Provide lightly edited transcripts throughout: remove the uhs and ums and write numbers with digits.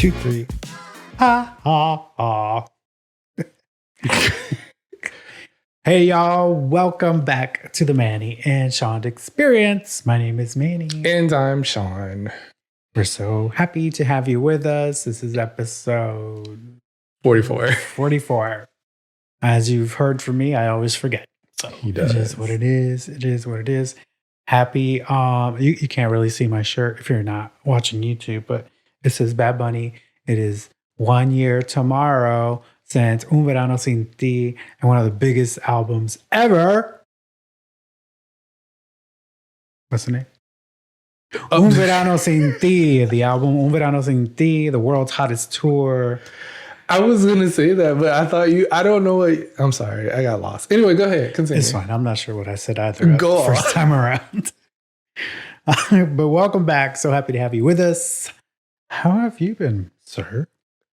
2, 3. Ha ha ha. Hey y'all, welcome back to the Manny and Shawn Experience. My name is Manny. And I'm Shawn. We're so happy to have you with us. This is episode 44. As you've heard from me, I always forget. So He does. It is what it is. It is what it is. Happy. You can't really see my shirt if you're not watching YouTube, but it says Bad Bunny. It is 1 year tomorrow since Un Verano Sin Ti, and one of the biggest albums ever. What's the name? Un Verano Sin Ti, the album Un Verano Sin Ti, the world's hottest tour. I was going to say that, but I thought I don't know what, I'm sorry, I got lost. Anyway, go ahead, continue. It's fine. I'm not sure what I said either. Go on. First time around. But welcome back. So happy to have you with us. How have you been, sir?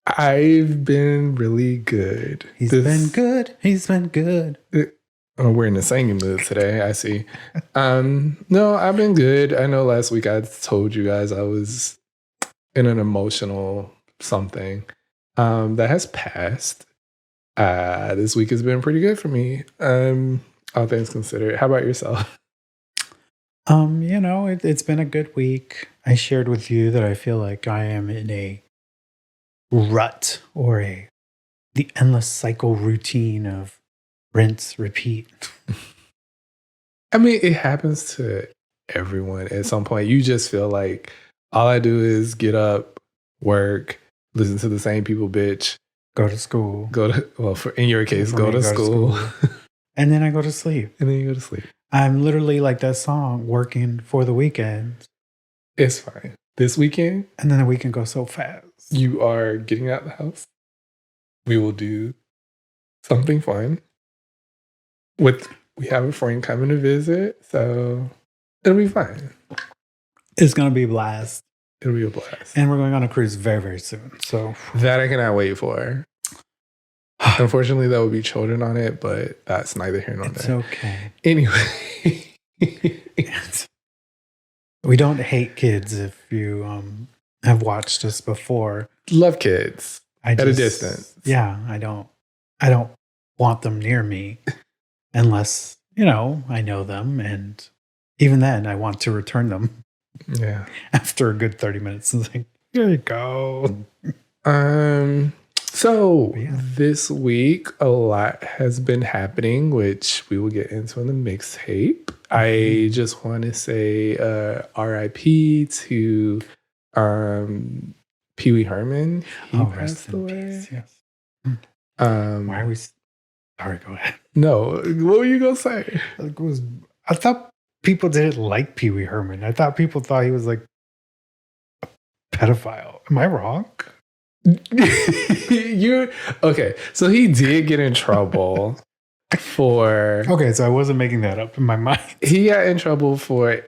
I've been really good. He's been good. Oh, we're in the singing mood today, I see. No, I've been good. I know last week I told you guys I was in an emotional something that has passed. This week has been pretty good for me, all things considered. How about yourself? It's been a good week. I shared with you that I feel like I am in a rut or the endless cycle routine of rinse, repeat. I mean, it happens to everyone at some point. You just feel like all I do is get up, work, listen to the same people bitch, go to school. In your case, go to school. And then I go to sleep. And then you go to sleep. I'm literally like that song, working for the weekend. It's fine. This weekend. And then the weekend goes so fast. You are getting out of the house. We will do something fun. We have a friend coming to visit, so it'll be fine. It's going to be a blast. It'll be a blast. And we're going on a cruise very, very soon. So that I cannot wait for. Unfortunately, there will be children on it, but that's neither here nor there. It's okay. Anyway. We don't hate kids if you have watched us before. Love kids at a distance. Yeah, I don't want them near me unless, I know them. And even then, I want to return them. Yeah. After a good 30 minutes. It's like, here you go. So this week, a lot has been happening, which we will get into in the mixtape. I just want to say R.I.P. to Pee Wee Herman. He passed away. Peace, yes. Why are we... Sorry, go ahead. No, what were you going to say? I thought people didn't like Pee Wee Herman. I thought people thought he was like a pedophile. Am I wrong? Okay, so he did get in trouble for... Okay, so I wasn't making that up in my mind. He got in trouble for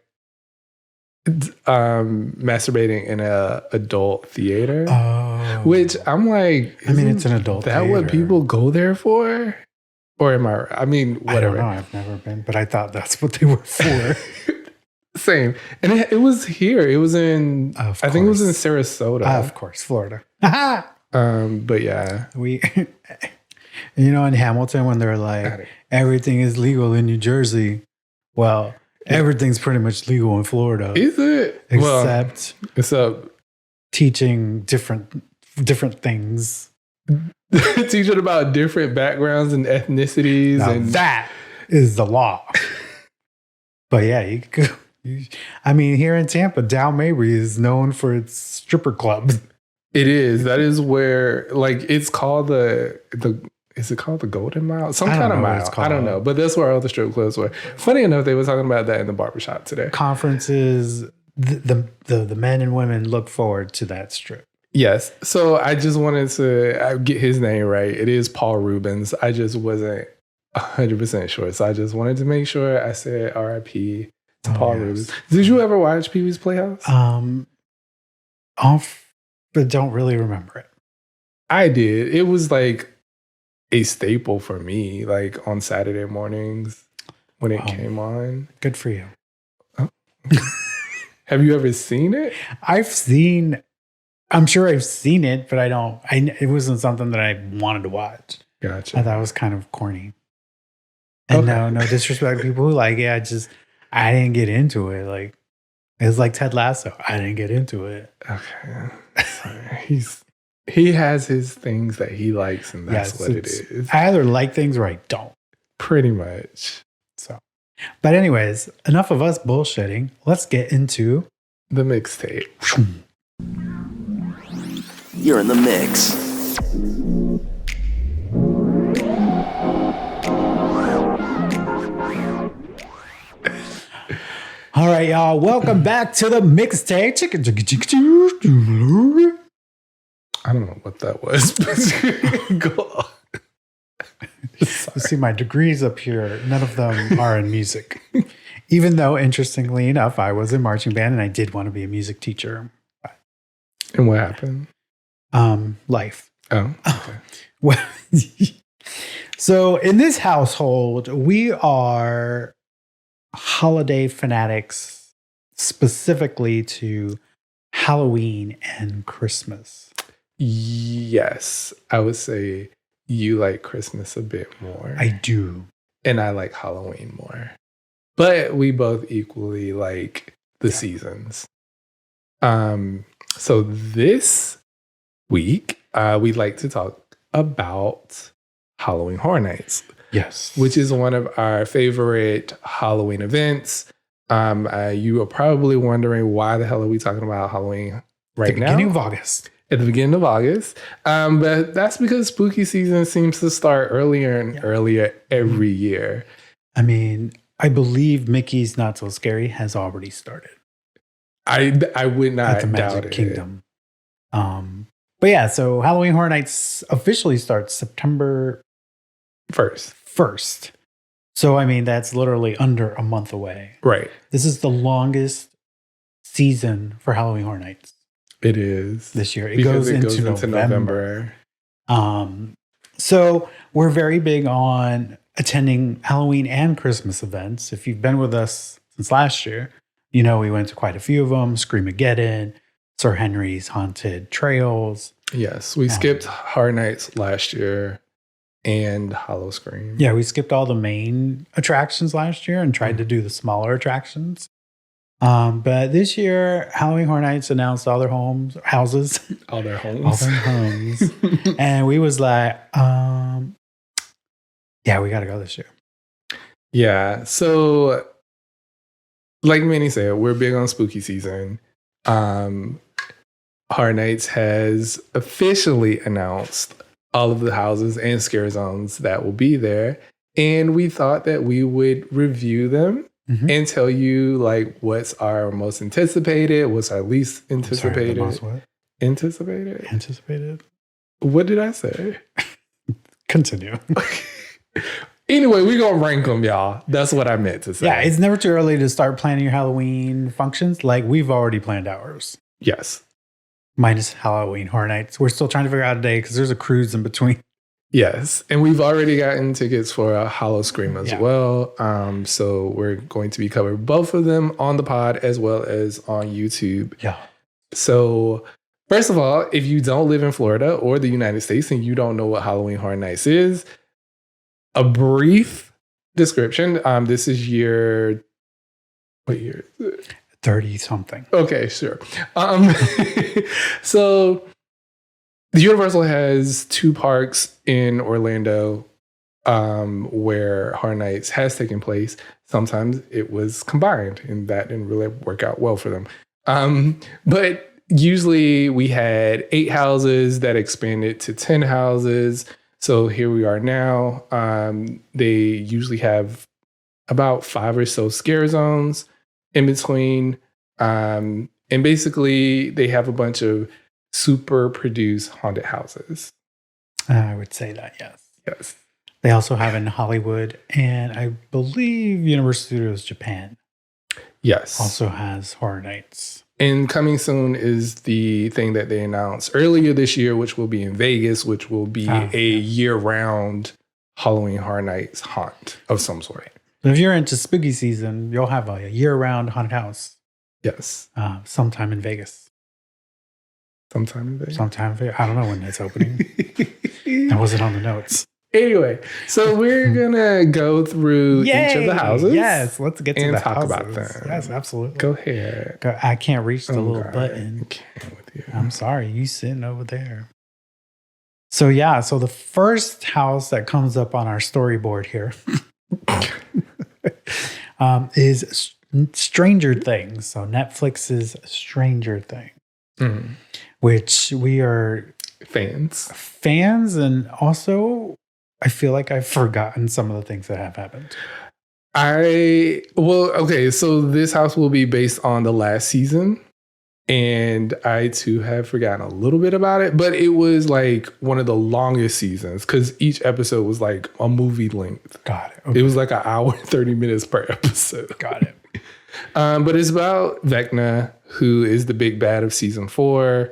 masturbating in a adult theater. Oh. Which I'm like, it's an adult theater. Is that what people go there for? Or am I... I mean, whatever. I don't know. I've never been, but I thought that's what they were for. Same. And it was here. It was in... I think it was in Sarasota. Of course, Florida. But yeah. In Hamilton, when they're like, everything is legal in New Jersey. Well, everything's pretty much legal in Florida. Is it? Except teaching different things. Teaching about different backgrounds and ethnicities. Now that is the law. But yeah, you could go. Here in Tampa, Dow Mabry is known for its stripper clubs. It is. That is where, it's called is it called the Golden Mile? Some kind of mile. I don't know. But that's where all the strip clubs were. Funny enough, they were talking about that in the barbershop today. Conferences, the men and women look forward to that strip. Yes. So I just wanted to get his name right. It is Paul Rubens. I just wasn't 100% sure. So I just wanted to make sure I said R.I.P. to Paul Rubens. Did you ever watch Pee Wee's Playhouse? But don't really remember it. I did. It was like a staple for me, like on Saturday mornings when it came on. Good for you. Oh. Have you ever seen it? I've seen I'm sure I've seen it, but it wasn't something that I wanted to watch. Gotcha. I thought it was kind of corny. And no disrespect to people who like it. I didn't get into it. Like, it's like Ted Lasso. I didn't get into it. Okay. Sorry. He has his things that he likes, and that's what it is. I either like things or I don't. Pretty much. So, but anyways, enough of us bullshitting. Let's get into the mixtape. You're in the mix. All right, y'all. Welcome back to the mixtape. I don't know what that was. Go on. You see my degrees up here. None of them are in music. Even though, interestingly enough, I was in marching band and I did want to be a music teacher. And what happened? Life. Oh, okay. Well, so in this household, we are holiday fanatics, specifically to Halloween and Christmas. Yes, I would say you like Christmas a bit more. I do. And I like Halloween more. But we both equally like the seasons. So this week, we'd like to talk about Halloween Horror Nights. Yes. Which is one of our favorite Halloween events. You are probably wondering why the hell are we talking about Halloween right now? Beginning of August. At the beginning of August. But that's because spooky season seems to start earlier and earlier every year. I mean, I believe Mickey's Not So Scary has already started. I would not at the doubt Magic it. Kingdom. But yeah, so Halloween Horror Nights officially starts September 1st. So, I mean, that's literally under a month away. Right. This is the longest season for Halloween Horror Nights. It is. This year. It goes into November. So we're very big on attending Halloween and Christmas events. If you've been with us since last year, you know we went to quite a few of them. Screamageddon, Sir Henry's Haunted Trails. Yes, we skipped Horror Nights last year and Howl-O-Scream. Yeah, we skipped all the main attractions last year and tried to do the smaller attractions. But this year, Halloween Horror Nights announced all their houses. All their homes. And we was like, yeah, we got to go this year. Yeah. So, like Manny said, we're big on spooky season. Horror Nights has officially announced all of the houses and scare zones that will be there. And we thought that we would review them and tell you like what's our most anticipated, what's our least anticipated. Anticipated. What did I say? Continue. Anyway, we're going to rank them, y'all. That's what I meant to say. Yeah, it's never too early to start planning your Halloween functions. Like, we've already planned ours. Yes. Minus Halloween Horror Nights. We're still trying to figure out a day because there's a cruise in between. Yes. And we've already gotten tickets for a Howl-O-Scream as well. So we're going to be covering both of them on the pod as well as on YouTube. Yeah. So first of all, if you don't live in Florida or the United States and you don't know what Halloween Horror Nights is, a brief description. This is what year? 30 something. Okay, sure. So the Universal has two parks in Orlando where Horror Nights has taken place. Sometimes it was combined and that didn't really work out well for them. But usually we had 8 houses that expanded to 10 houses. So here we are now. They usually have about 5 or so scare zones in between. And basically they have a bunch of super produced haunted houses. I would say that, yes. Yes. They also have in Hollywood and I believe Universal Studios Japan. Yes. Also has Horror Nights. And coming soon is the thing that they announced earlier this year, which will be in Vegas, which will be a year-round Halloween Horror Nights haunt of some sort. So if you're into spooky season, you'll have a year-round haunted house. Yes. Sometime in Vegas. Sometime in May. I don't know when it's opening. That wasn't on the notes. Anyway, so we're gonna go through each of the houses. Yes, let's get to and the talk houses. about them. Yes, absolutely. Go ahead. I can't reach the little God, button. I can't with you. I'm sorry, you sitting over there. So yeah, so the first house that comes up on our storyboard here is Stranger Things. So Netflix's Stranger Things, which we are fans, and also I feel like I've forgotten some of the things that have happened. Okay, so this house will be based on the last season. And I too have forgotten a little bit about it, but it was like one of the longest seasons because each episode was like a movie length. Got it. Okay. It was like an hour and 30 minutes per episode. Got it. But it's about Vecna, who is the big bad of season 4.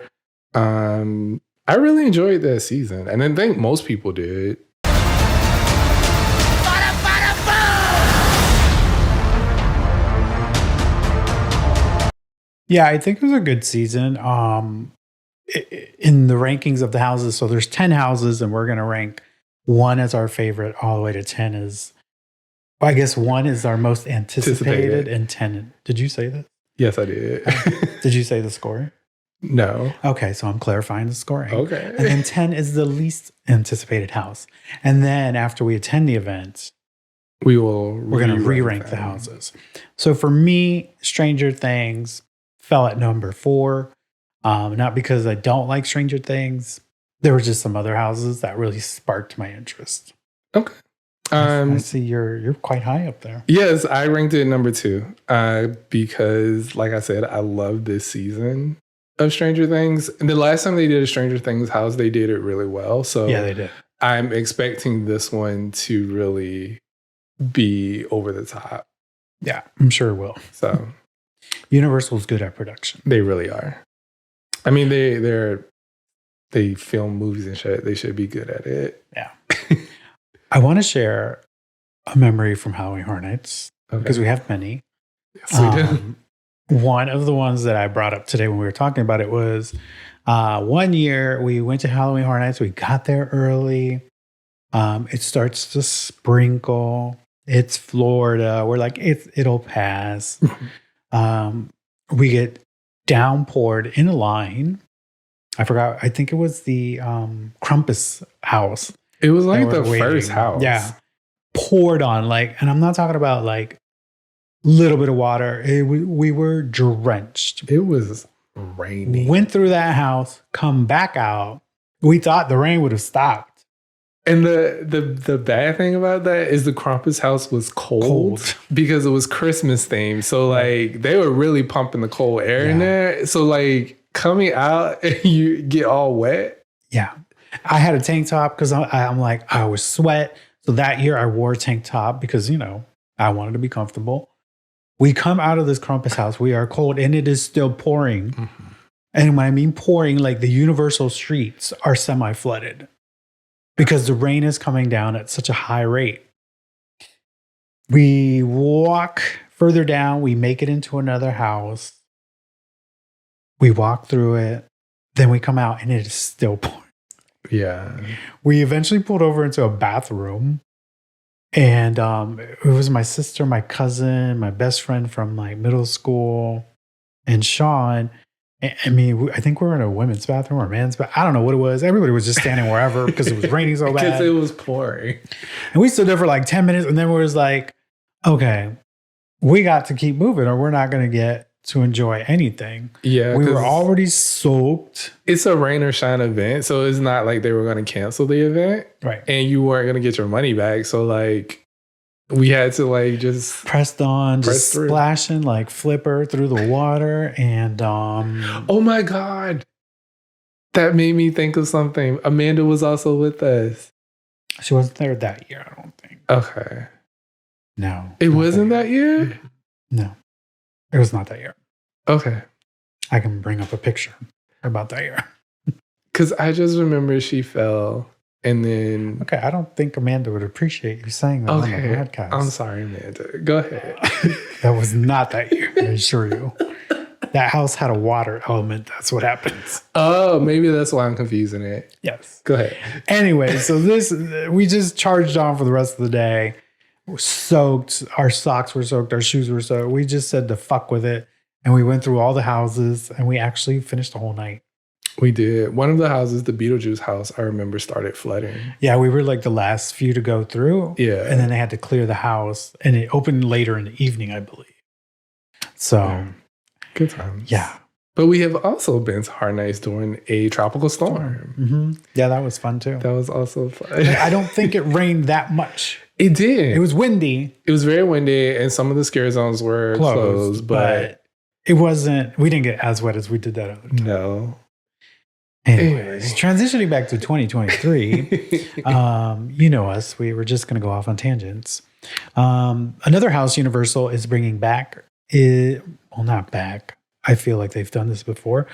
I really enjoyed that season, and I think most people did. Yeah, I think it was a good season. In the rankings of the houses, so there's 10 houses, and we're going to rank 1 as our favorite, all the way to 10 is, I guess 1 is our most anticipated, and 10. Did you say that? Yes, I did. Did you say the score? No. Okay, so I'm clarifying the scoring. Okay. And then 10 is the least anticipated house. And then after we attend the event, we're going to re-rank the houses. So for me, Stranger Things fell at number 4. Not because I don't like Stranger Things. There were just some other houses that really sparked my interest. Okay. I see you're quite high up there. Yes, I ranked it number 2 because, like I said, I love this season of Stranger Things. And the last time they did a Stranger Things house, they did it really well. So yeah, they did. I'm expecting this one to really be over the top. Yeah, I'm sure it will. So Universal's good at production. They really are. I mean, they film movies and shit. They should be good at it. Yeah. I want to share a memory from Halloween Horror Nights because we have many. Yes, we do. One of the ones that I brought up today when we were talking about it was one year we went to Halloween Horror Nights. We got there early. It starts to sprinkle. It's Florida. We're like, it'll pass. We get downpoured in a line. I forgot. I think it was the Krampus house. It was like the first house. Yeah. Poured on, like, and I'm not talking about like little bit of water. We were drenched. It was raining. Went through that house, come back out. We thought the rain would have stopped. And the bad thing about that is the Krampus house was cold because it was Christmas themed. So like they were really pumping the cold air in there. So like coming out and you get all wet. Yeah. I had a tank top because I'm like, I was sweat. So that year I wore a tank top because, I wanted to be comfortable. We come out of this Krampus house. We are cold and it is still pouring. Mm-hmm. And when I mean pouring, like the Universal streets are semi-flooded because the rain is coming down at such a high rate. We walk further down. We make it into another house. We walk through it. Then we come out and it is still pouring. Yeah. We eventually pulled over into a bathroom. And it was my sister, my cousin, my best friend from like middle school, and Shawn. I mean, I think we were in a women's bathroom or a men's bathroom. I don't know what it was. Everybody was just standing wherever because it was raining so bad. Because it was pouring. And we stood there for like 10 minutes. And then we was like, okay, we got to keep moving or we're not going to get to enjoy anything. Yeah. We were already soaked. It's a rain or shine event. So it's not like they were going to cancel the event. Right. And you weren't going to get your money back. So like we had to like just pressed on, just through. Splashing like flipper through the water. And oh my God. That made me think of something. Amanda was also with us. She wasn't there that year, I don't think. Okay. No. It wasn't that year? No. It was not that year. Okay. I can bring up a picture about that year. Because I just remember she fell and then... Okay, I don't think Amanda would appreciate you saying that on the podcast. I'm sorry, Amanda. Go ahead. That was not that year, I assure you. That house had a water element. That's what happens. Oh, maybe that's why I'm confusing it. Yes. Go ahead. Anyway, so we just charged on for the rest of the day. We're soaked. Our socks were soaked. Our shoes were soaked. We just said to fuck with it. And we went through all the houses and we actually finished the whole night. We did. One of the houses, the Beetlejuice house, I remember started flooding. Yeah, we were like the last few to go through. Yeah. And then they had to clear the house. And it opened later in the evening, I believe. So, Yeah. Good times. yeah. But we have also been to hard nights during a tropical storm. Mm-hmm. Yeah, that was fun too. That was also fun. I don't think it rained that much. It did. It was windy. It was very windy, and some of the scare zones were closed, but it wasn't, we didn't get as wet as we did that other time. no. Anyways, transitioning back to 2023, you know us, we were just going to go off on tangents. Another house Universal is bringing back, well, not back. I feel like they've done this before.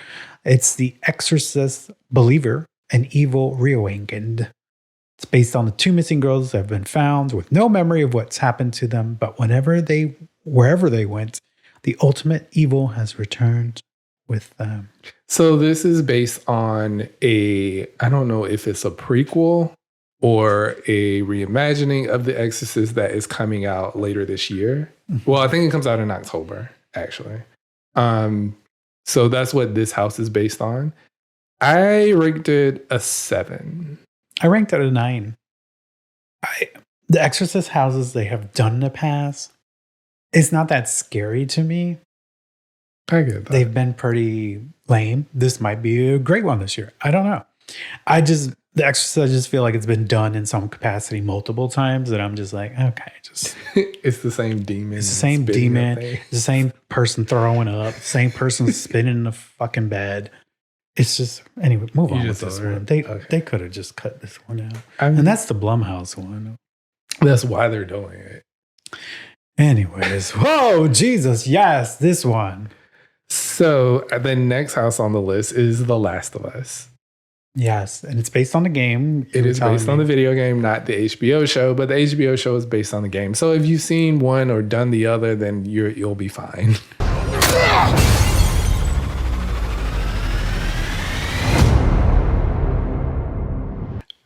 It's The Exorcist Believer, an Evil Reawakened. It's based on the two missing girls that have been found with no memory of what's happened to them, but wherever they went, the ultimate evil has returned with them. So this is based on I don't know if it's a prequel or a reimagining of The Exorcist that is coming out later this year. Mm-hmm. Well, I think it comes out in October, actually. So that's what this house is based on. I ranked it a 7. I ranked it a 9. The Exorcist houses they have done in the past, it's not that scary to me. I get that. They've been pretty lame. This might be a great one this year. I don't know. The Exorcist, I just feel like it's been done in some capacity multiple times that I'm just like, okay, just. It's the same demon. It's the same demon. It's the same person throwing up. Same person spinning in the fucking bed. It's just, anyway, move on with this one. They could have just cut this one out. And that's the Blumhouse one. That's why they're doing it. Anyways, whoa, Jesus, yes, this one. So the next house on the list is The Last of Us. Yes, and it's based on the game. It is based on the video game, not the HBO show, but the HBO show is based on the game. So if you've seen one or done the other, then you'll be fine.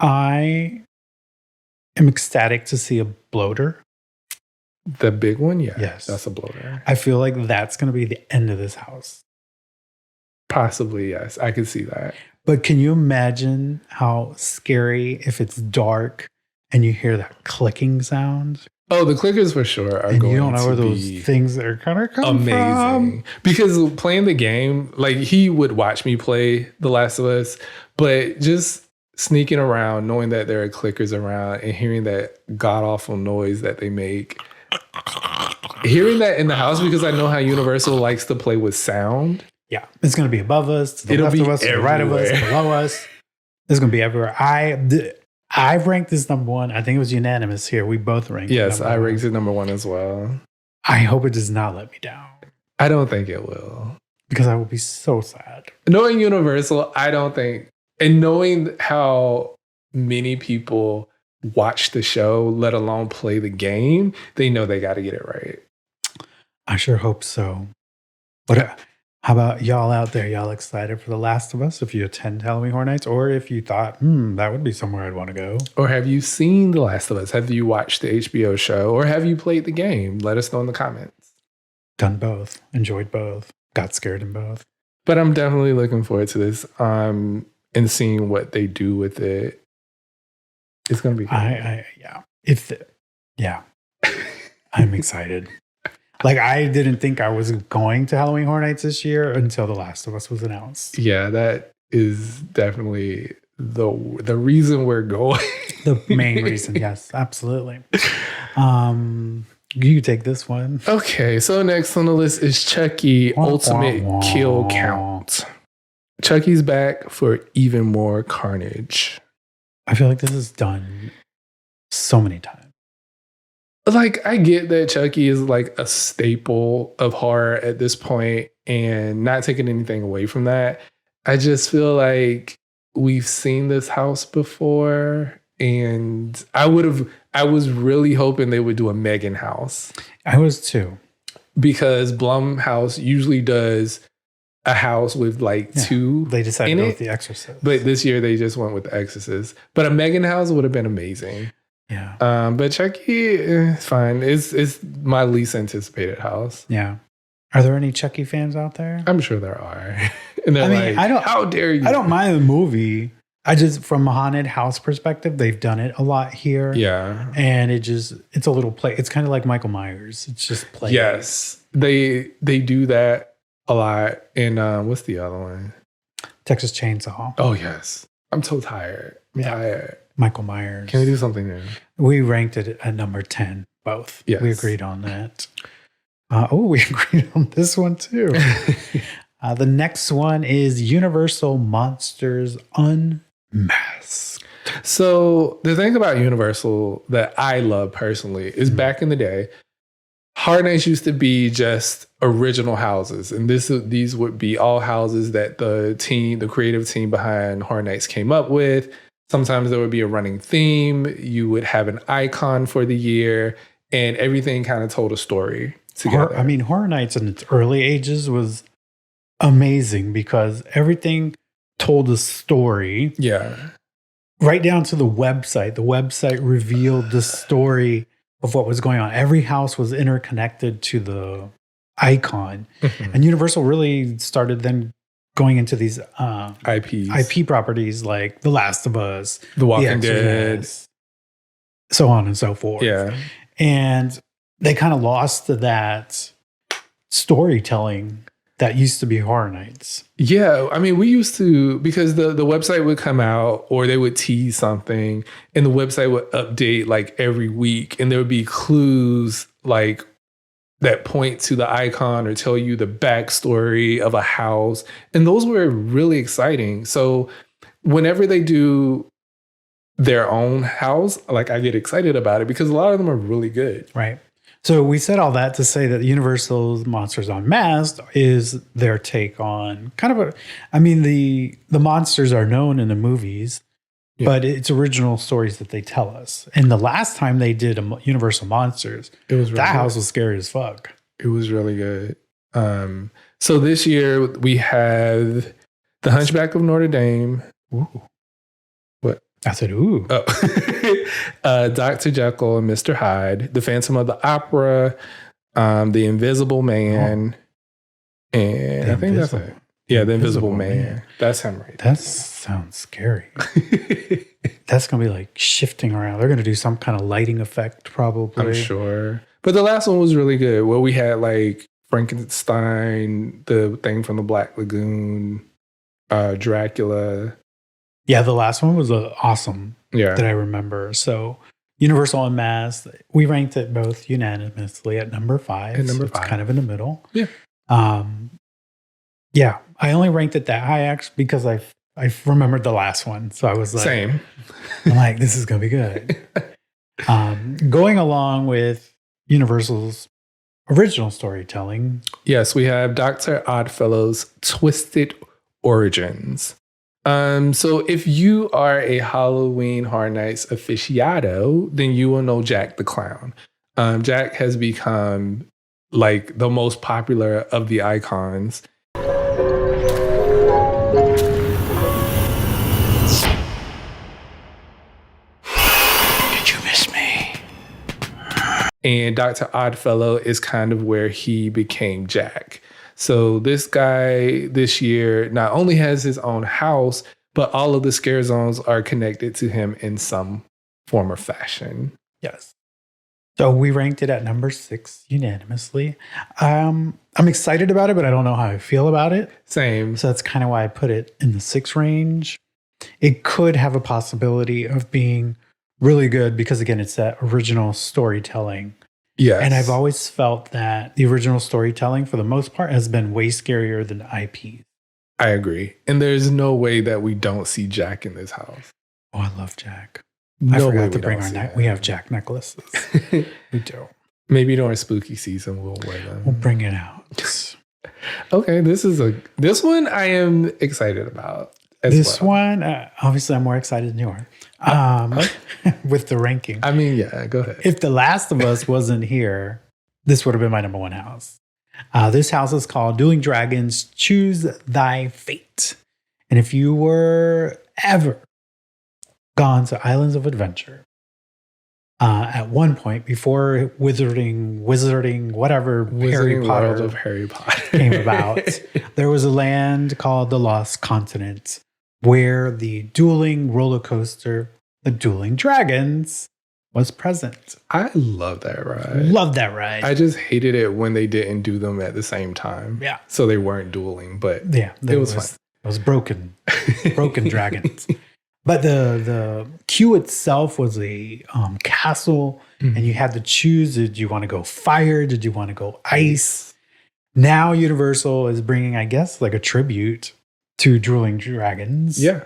I am ecstatic to see a bloater. The big one? Yeah. Yes. That's a bloater. I feel like that's going to be the end of this house. Possibly, yes. I could see that. But can you imagine how scary if it's dark and you hear that clicking sound? Oh, the clickers for sure are and going you don't know to where those be things are kind of coming amazing. from. Because playing the game, like he would watch me play The Last of Us, but just sneaking around, knowing that there are clickers around and hearing that god-awful noise that they make. Hearing that in the house, because I know how Universal likes to play with sound. Yeah, it's going to be above us, to the It'll left be of us, to the right of us, everywhere. below us. It's going to be everywhere. I've ranked this number one. I think it was unanimous here. We both ranked it. Yes, I number ranked one. it number 1 as well. I hope it does not let me down I don't think it will. because I will be so sad. Knowing Universal, I don't think, and knowing how many people watch the show, let alone play the game, they know they got to get it right. I sure hope so. But how about y'all out there? Y'all excited for The Last of Us if you attend Halloween Horror Nights, or if you thought, that would be somewhere I'd want to go? Or have you seen The Last of Us? Have you watched the HBO show? Or have you played the game? Let us know in the comments. Done both. Enjoyed both. Got scared in both. But I'm definitely looking forward to this and seeing what they do with it. It's going to be good. Yeah. I'm excited. Like, I didn't think I was going to Halloween Horror Nights this year until The Last of Us was announced. Yeah, that is definitely the reason we're going. The main reason, yes, absolutely. You take this one. Okay, so next on the list is Chucky Ultimate Kill Count. Chucky's back for even more carnage. I feel like this is done so many times. Like, I get that Chucky is like a staple of horror at this point, and not taking anything away from that. I just feel like we've seen this house before, and I was really hoping they would do a Megan house. I was too. Because Blumhouse usually does a house with like two They decided in to go it. with The Exorcist. But this year they just went with The Exorcist. But a Megan house would have been amazing. yeah. But Chucky, it's fine. It's my least anticipated house. Yeah. Are there any Chucky fans out there? I'm sure there are. And they're I mean, like, how dare you? I don't mind the movie. I just, from a haunted house perspective, they've done it a lot here. Yeah. And it's a little play. It's kind of like Michael Myers. It's just play. Yes. They do that a lot. And what's the other one? Texas Chainsaw. Oh, yes. I'm so tired. Tired. Michael Myers. Can we do something new? We ranked it at number 10, both. Yes. We agreed on that. We agreed on this one too. The next one is Universal Monsters Unmasked. So the thing about Universal that I love personally is back in the day, Horror Nights used to be just original houses. And these would be all houses that the creative team behind Horror Nights came up with. Sometimes there would be a running theme. You would have an icon for the year, and everything kind of told a story together. Horror Nights in its early ages was amazing because everything told a story. Yeah. Right down to the website. The website revealed the story of what was going on. Every house was interconnected to the icon. Mm-hmm. And Universal really started then going into these IPs. IP properties like The Last of Us, The Walking Dead. So on and so forth. Yeah. And they kind of lost that storytelling that used to be Horror Nights. Yeah. I mean, we used to, because the website would come out or they would tease something and the website would update like every week, and there would be clues like that point to the icon or tell you the backstory of a house. And those were really exciting. So whenever they do their own house, like I get excited about it because a lot of them are really good. Right. So we said all that to say that Universal's Monsters Unmasked is their take on kind of the monsters are known in the movies, but it's original stories that they tell us. And the last time they did a Universal Monsters, it was really that good. house was scary as fuck. It was really good. So this year we have The Hunchback of Notre Dame. Ooh. What? I said, ooh. Oh. Dr. Jekyll and Mr. Hyde, The Phantom of the Opera, The Invisible Man, and I think that's it. Yeah, The Invisible Man. That's him right there. That sounds scary. That's going to be like shifting around. They're going to do some kind of lighting effect probably. I'm sure. But the last one was really good. Where we had like Frankenstein, the thing from the Black Lagoon, Dracula. Yeah, the last one was awesome. Yeah. That I remember. So Universal Unmasked, we ranked it both unanimously at number 5. At number so 5. It's kind of in the middle. Yeah. Yeah, I only ranked it that high actually because I remembered the last one. So I was like, Same. I'm like, this is going to be good. Going along with Universal's original storytelling. Yes, we have Dr. Oddfellow's Twisted Origins. So if you are a Halloween Horror Nights aficionado, then you will know Jack the Clown. Jack has become like the most popular of the icons. Did you miss me? And Dr. Oddfellow is kind of where he became Jack. So this guy this year not only has his own house, but all of the scare zones are connected to him in some form or fashion. Yes. So we ranked it at number 6 unanimously. I'm excited about it, but I don't know how I feel about it. Same. So that's kind of why I put it in the 6 range. It could have a possibility of being really good because, again, it's that original storytelling. Yes. And I've always felt that the original storytelling, for the most part, has been way scarier than IPs. I agree. And there's no way that we don't see Jack in this house. Oh, I love Jack. No I way forgot we to bring don't our see neck. that. We have Jack necklaces. We do. Maybe during spooky season we'll wear them. We'll bring it out. Okay, this one I am excited about. This one, obviously, I'm more excited than you are with the ranking. I mean, yeah, go ahead. If The Last of Us wasn't here, this would have been my number 1 house. This house is called Dueling Dragons Choose Thy Fate. And if you were ever gone to Islands of Adventure, at one point before wizarding, whatever Harry Potter World of Harry Potter came about, there was a land called the Lost Continent where the dueling roller coaster, the Dueling Dragons, was present. I love that ride. Love that ride. I just hated it when they didn't do them at the same time. Yeah. So they weren't dueling, but Yeah, it was fun. It was broken dragons. But the queue itself was a castle, and you had to choose: did you want to go fire? Did you want to go ice? Now Universal is bringing, I guess, like a tribute to Dueling Dragons. Yeah.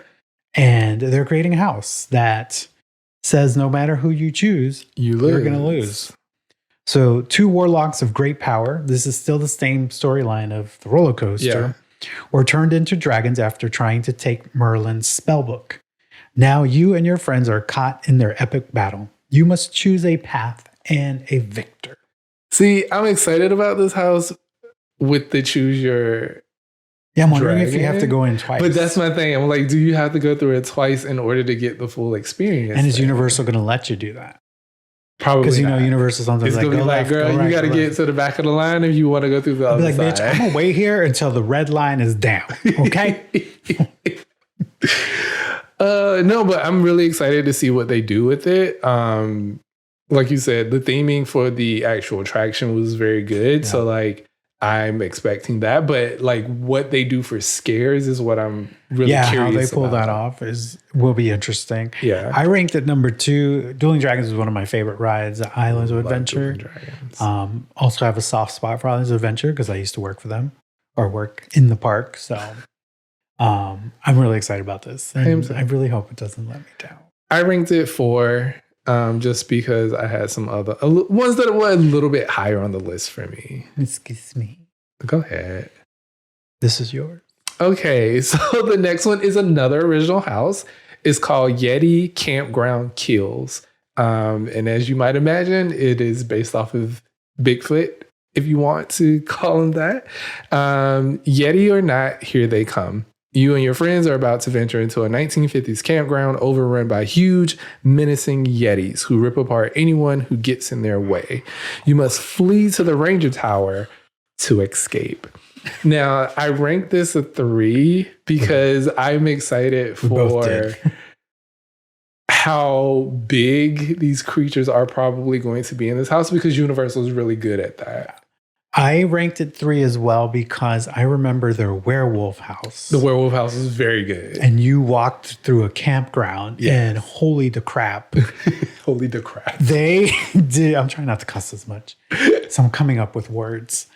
And they're creating a house that says no matter who you choose, you're going to lose. So 2 warlocks of great power, this is still the same storyline of the roller coaster, were turned into dragons after trying to take Merlin's spellbook. Now you and your friends are caught in their epic battle. You must choose a path and a victor. See, I'm excited about this house with the choose your... Yeah, I'm wondering if you dragon. have to go in twice. But that's my thing. I'm like, do you have to go through it twice in order to get the full experience? And is Universal going to let you do that? Probably Because, not. Universal sometimes It's like, going to go be like, left, girl, go right, you got to go get left. to the back of the line if you want to go through the I'll other be like, side. bitch, I'm going to wait here until the red line is down. Okay? No, but I'm really excited to see what they do with it. Like you said, the theming for the actual attraction was very good. Yeah. So like I'm expecting that, but like what they do for scares is what I'm really curious how they pull about. that off will be interesting. Yeah. I ranked at number 2. Dueling Dragons is one of my favorite rides. Islands of Love Adventure. Dueling Dragons. Also have a soft spot for Islands of Adventure because I used to work for them or work in the park. So I'm really excited about this. And I really hope it doesn't let me down. I ranked it 4 just because I had some other ones that were a little bit higher on the list for me. Excuse me. Go ahead. This is yours. Okay, so the next one is another original house. It's called Yeti Campground Kills. And as you might imagine, it is based off of Bigfoot, if you want to call him that. Yeti or not, here they come. You and your friends are about to venture into a 1950s campground overrun by huge, menacing Yetis who rip apart anyone who gets in their way. You must flee to the Ranger Tower to escape. Now, I rank this a 3 because I'm excited for how big these creatures are probably going to be in this house because Universal is really good at that. I ranked it 3 as well because I remember their werewolf house. The werewolf house is very good. And you walked through a campground and holy the crap. Holy the crap. They did. I'm trying not to cuss as much. So I'm coming up with words.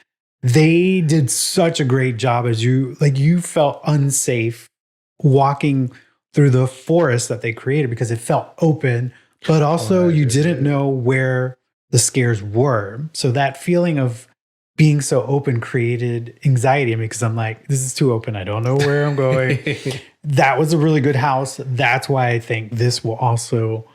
They did such a great job as you felt unsafe walking through the forest that they created because it felt open, but also you didn't know where the scares were. So that feeling of being so open created anxiety in me because I'm like, this is too open. I don't know where I'm going. That was a really good house. That's why I think this will also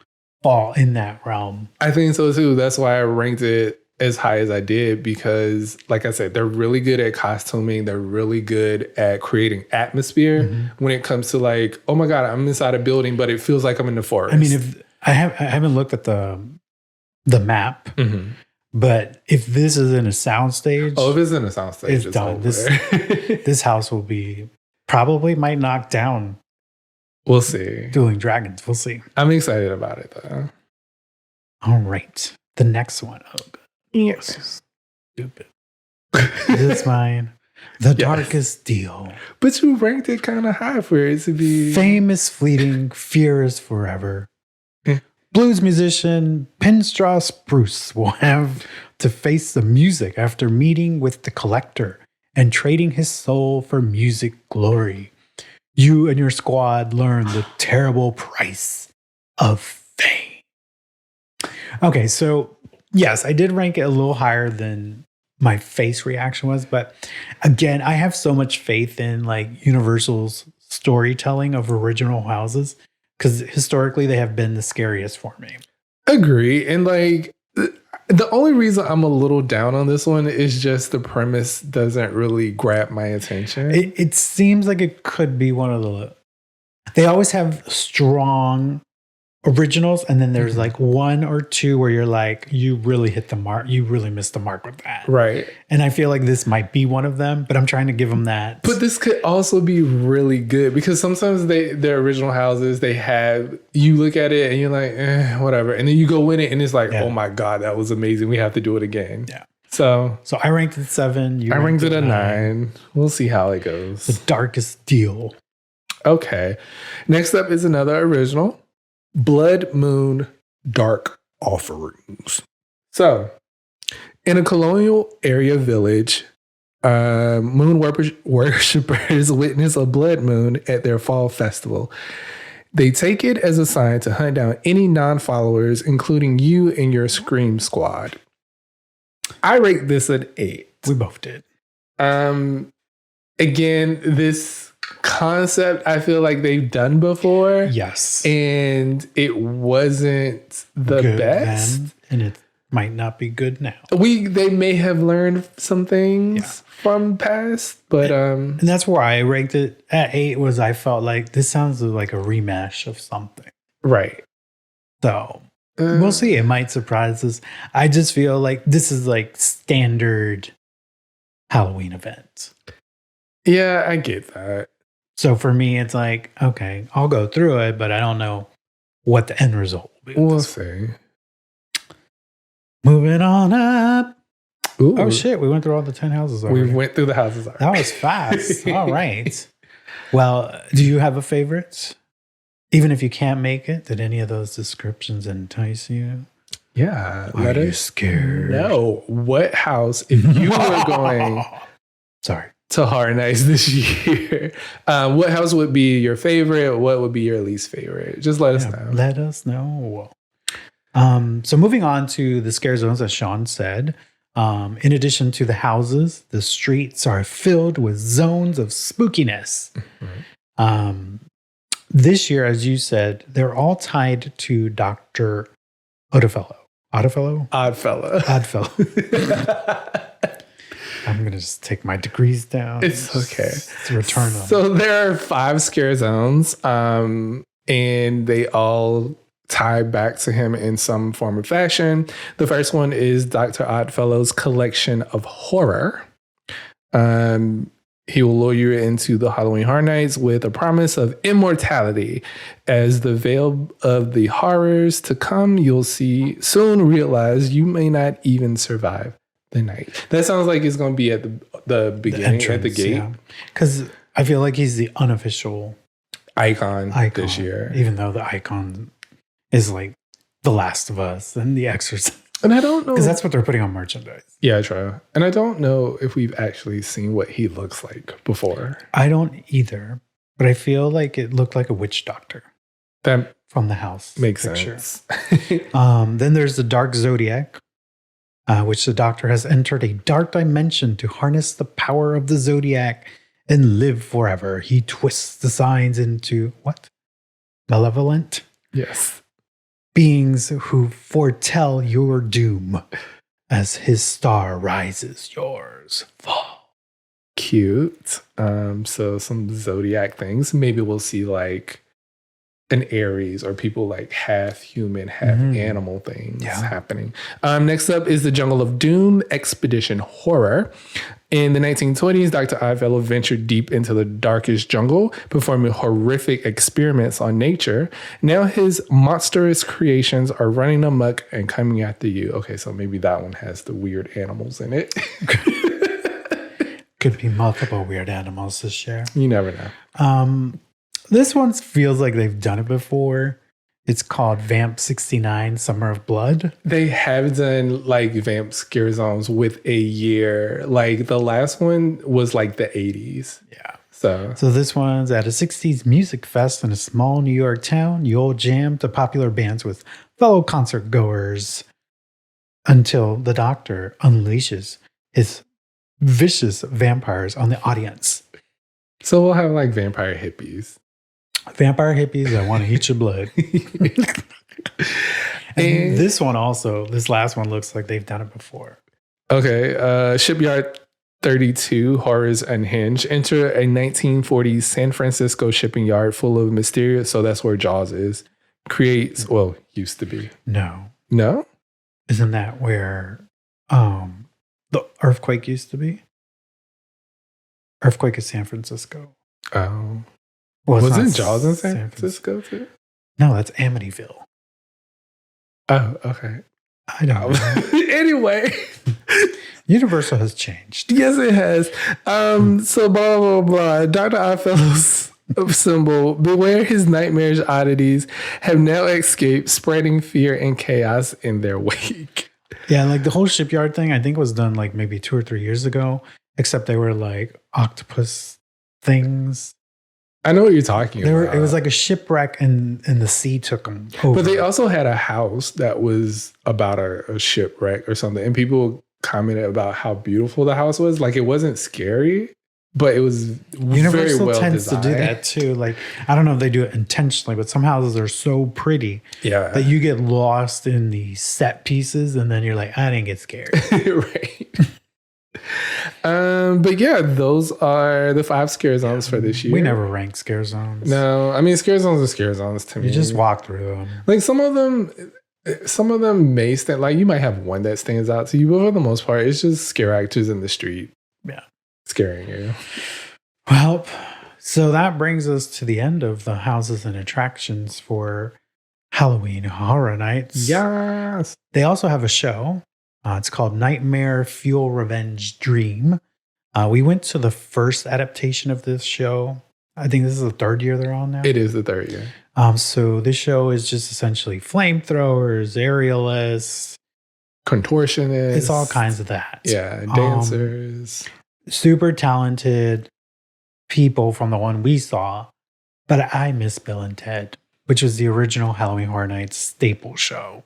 fall in that realm. I think so too. That's why I ranked it as high as I did because, like I said, they're really good at costuming. They're really good at creating atmosphere when it comes to like, oh my God, I'm inside a building, but it feels like I'm in the forest. I mean, if I haven't looked at the map, but if this is in a soundstage, if it's in a soundstage, it's done. This house will be might knock down. We'll see. Dueling Dragons. We'll see. I'm excited about it though. All right, the next one. Oh, God. Yes. Stupid. This is mine. The Darkest Deal. But you ranked it kind of high for it to be... Fame is fleeting, fear is forever. Blues musician Pinstraw Spruce will have to face the music after meeting with the collector and trading his soul for music glory. You and your squad learn the terrible price of fame. Okay, so yes, I did rank it a little higher than my face reaction was, but again, I have so much faith in like Universal's storytelling of original houses because historically they have been the scariest for me. Agree. And like, The only reason I'm a little down on this one is just the premise doesn't really grab my attention. It seems like it could be one of the. They always have strong originals, and then there's like one or two where you're like, you really hit the mark. You really missed the mark with that. Right. And I feel like this might be one of them, but I'm trying to give them that. But this could also be really good because sometimes their original houses, they have, you look at it and you're like, whatever. And then you go in it and it's like, oh my God, that was amazing. We have to do it again. Yeah. So I ranked it 7. I ranked it a 9. We'll see how it goes. The Darkest Deal. Okay. Next up is another original. Blood Moon Dark Offerings. So, in a colonial area village, moon worshippers witness a blood moon at their fall festival. They take it as a sign to hunt down any non-followers, including you and your Scream Squad. I rate this at 8. We both did. Again, this concept I feel like they've done before. Yes. And it wasn't the good best. Then, and it might not be good now. They may have learned some things from past, but and that's why I ranked it at 8 was I felt like this sounds like a rematch of something. Right. So we'll see. It might surprise us. I just feel like this is like standard Halloween event. Yeah, I get that. So for me, it's like, okay, I'll go through it, but I don't know what the end result will be. We'll see. Moving on up. Ooh. Oh shit, we went through all the 10 houses already. We went through the houses already. That was fast. All right. Well, do you have a favorite? Even if you can't make it, did any of those descriptions entice you? Yeah. Are you scared? No. What house, if you were going to Horror Nights this year, what house would be your favorite? What would be your least favorite? Just let us know. Let us know. So moving on to the scare zones, as Shawn said, in addition to the houses, the streets are filled with zones of spookiness. Mm-hmm. This year, as you said, they're all tied to Dr. Oddfellow. Oddfellow. I'm going to just take my degrees down. It's okay. Return them. So there are 5 scare zones, and they all tie back to him in some form or fashion. The first one is Dr. Oddfellow's collection of horror. He will lure you into the Halloween Horror Nights with a promise of immortality. As the veil of the horrors to come, you'll soon realize you may not even survive the night. That sounds like it's going to be at the beginning, at the gate. Because I feel like he's the unofficial icon this year. Even though the icon is like The Last of Us and The Exorcist. And I don't know. Because that's what they're putting on merchandise. Yeah, true. And I don't know if we've actually seen what he looks like before. I don't either. But I feel like it looked like a witch doctor. That from the house. Makes sense. Then there's the Dark Zodiac, which the doctor has entered a dark dimension to harness the power of the Zodiac and live forever. He twists the signs into what? Malevolent? Yes. Beings who foretell your doom. As his star rises, yours fall. Cute. So some Zodiac things. Maybe we'll see like an Aries or people like half human, half animal things happening. Next up is the Jungle of Doom Expedition Horror. In the 1920s, Dr. Oddfellow ventured deep into the darkest jungle, performing horrific experiments on nature. Now his monstrous creations are running amok and coming after you. Okay, so maybe that one has the weird animals in it. Could be multiple weird animals this year. You never know. This one feels like they've done it before. It's called Vamp 69 Summer of Blood. They have done like Vamp scare zones with a year. Like the last one was like the 80s. Yeah. So this one's at a 60s music fest in a small New York town. You'll jam to popular bands with fellow concert goers until the doctor unleashes his vicious vampires on the audience. So we'll have like vampire hippies. Vampire hippies that want to eat your blood. And this one also, this last one looks like they've done it before. Okay. Shipyard 32, Horrors Unhinged. Enter a 1940s San Francisco shipping yard full of mysterious. So that's where Jaws is. Creates, well, used to be. No. No? Isn't that where the earthquake used to be? Earthquake is San Francisco. Oh. Well, it's Wasn't not Jaws in San Francisco too? No, that's Amityville. Oh, okay. I don't know. Anyway. Universal has changed. Yes, it has. So blah, blah, blah. Dr. Oddfellow's symbol, beware his nightmarish oddities have now escaped, spreading fear and chaos in their wake. Yeah, like the whole shipyard thing, I think was done like maybe 2 or 3 years ago, except they were like octopus things. I know what you're talking about. It was like a shipwreck and the sea took them over. But they also had a house that was about a shipwreck or something. And people commented about how beautiful the house was. Like, it wasn't scary, but it was Universal very well tends designed. to do that too. Like, I don't know if they do it intentionally, but some houses are so pretty that you get lost in the set pieces and then you're like, I didn't get scared. Right. But yeah, those are the 5 scare zones for this year. We never rank scare zones. No, I mean, scare zones are scare zones to me. You just walk through them. Like some of them may stand, like you might have one that stands out to you, but for the most part, it's just scare actors in the street. Yeah. Scaring you. Well, so that brings us to the end of the houses and attractions for Halloween Horror Nights. Yes. They also have a show. It's called Nightmare Fuel Revenge Dream. We went to the first adaptation of this show. I think this is the 3rd year they're on now. It is the 3rd year. So this show is just essentially flamethrowers, aerialists, contortionists. It's all kinds of that. Yeah, dancers. Super talented people from the one we saw. But I miss Bill and Ted, which was the original Halloween Horror Nights staple show.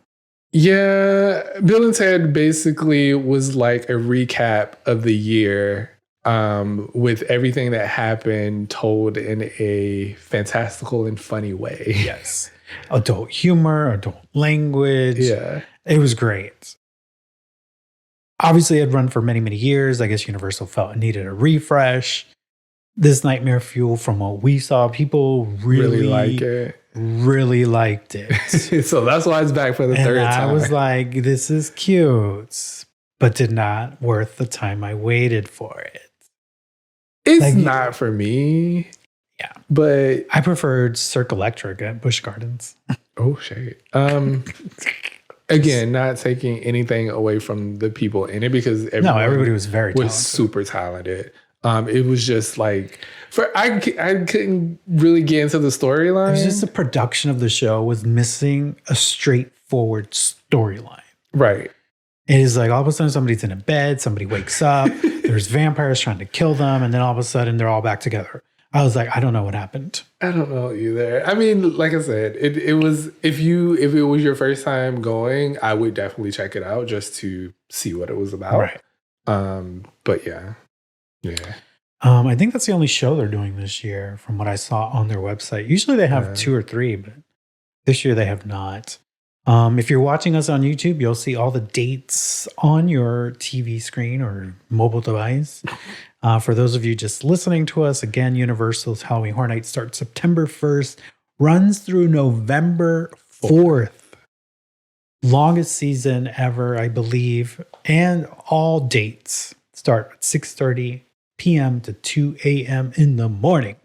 Yeah, Bill and Ted basically was like a recap of the year with everything that happened told in a fantastical and funny way. Yes. Adult humor, adult language. Yeah. It was great. Obviously, it had run for many, many years. I guess Universal felt it needed a refresh. This Nightmare Fuel, from what we saw, people really like it. Really liked it. So that's why it's back for the 3rd time. I was like, this is cute, but did not worth the time I waited for it. It's like, not for me. Yeah. But I preferred Cirque Electric at Busch Gardens. Oh, shit. Again, not taking anything away from the people in it because everybody was very talented. Super talented. It was just like I couldn't really get into the storyline. It was just the production of the show was missing a straightforward storyline. Right. It is like all of a sudden somebody's in a bed, somebody wakes up, there's vampires trying to kill them, and then all of a sudden they're all back together. I was like, I don't know what happened. I don't know either. I mean, like I said, it was if it was your first time going, I would definitely check it out just to see what it was about. Right. But yeah. Yeah. I think that's the only show they're doing this year from what I saw on their website. Usually they have 2 or 3, but this year they have not. If you're watching us on YouTube, you'll see all the dates on your TV screen or mobile device. For those of you just listening to us, again, Universal's Halloween Horror Nights starts September 1st, runs through November 4th. Longest season ever, I believe. And all dates start at 6:30 p.m. to 2 a.m. in the morning.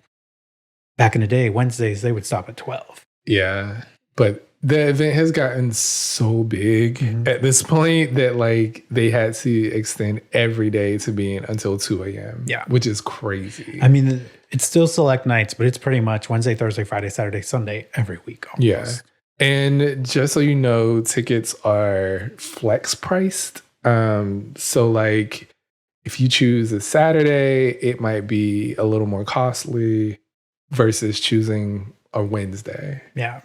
Back in the day, Wednesdays, they would stop at 12. Yeah. But the event has gotten so big at this point that like they had to extend every day to being until 2 a.m. Yeah. Which is crazy. I mean, it's still select nights, but it's pretty much Wednesday, Thursday, Friday, Saturday, Sunday, every week almost. Yeah. And just so you know, tickets are flex priced. So like if you choose a Saturday, it might be a little more costly versus choosing a Wednesday. Yeah.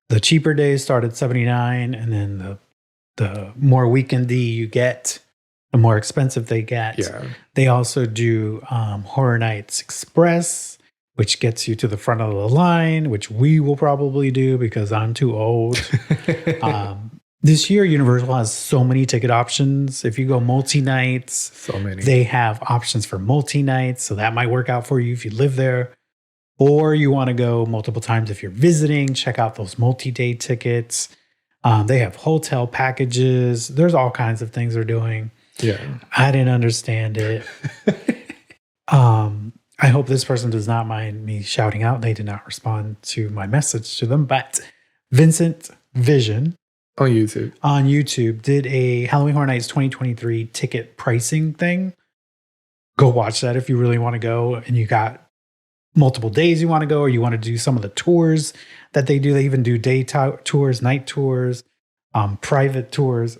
The cheaper days start at $79, and then the more weekendy you get, the more expensive they get. Yeah. They also do Horror Nights Express, which gets you to the front of the line, which we will probably do because I'm too old. This year, Universal has so many ticket options. If you go multi-nights, So many. they have options for multi-nights. So that might work out for you if you live there. Or you want to go multiple times if you're visiting, check out those multi-day tickets. They have hotel packages. There's all kinds of things they're doing. Yeah. I didn't understand it. I hope this person does not mind me shouting out. They did not respond to my message to them. But Vincent Vision On YouTube. did a Halloween Horror Nights 2023 ticket pricing thing. Go watch that if you really want to go and you got multiple days you want to go, or you want to do some of the tours that they do. They even do day tours, night tours, private tours.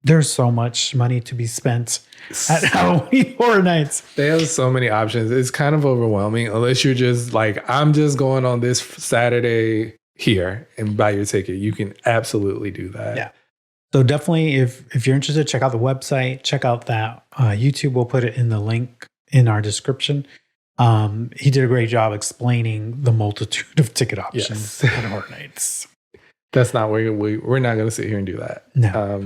There's so much money to be spent at Halloween Horror Nights. They have so many options. It's kind of overwhelming unless you're just like, I'm just going on this Saturday here and buy your ticket. You can absolutely do that. Yeah. So definitely, if you're interested, check out the website. Check out that YouTube. We'll put it in the link in our description. He did a great job explaining the multitude of ticket options at Horror Nights. That's not where we're not going to sit here and do that. No,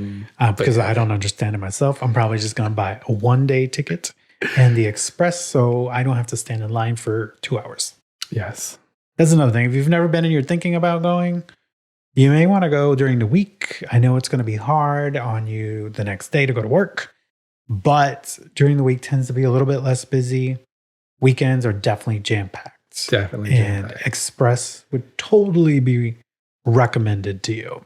because I don't understand it myself. I'm probably just going to buy a 1-day ticket and the express, so I don't have to stand in line for 2 hours. Yes. That's another thing. If you've never been and you're thinking about going, you may want to go during the week. I know it's going to be hard on you the next day to go to work, but during the week tends to be a little bit less busy. Weekends are definitely jam-packed. Definitely And jam-packed. Express would totally be recommended to you.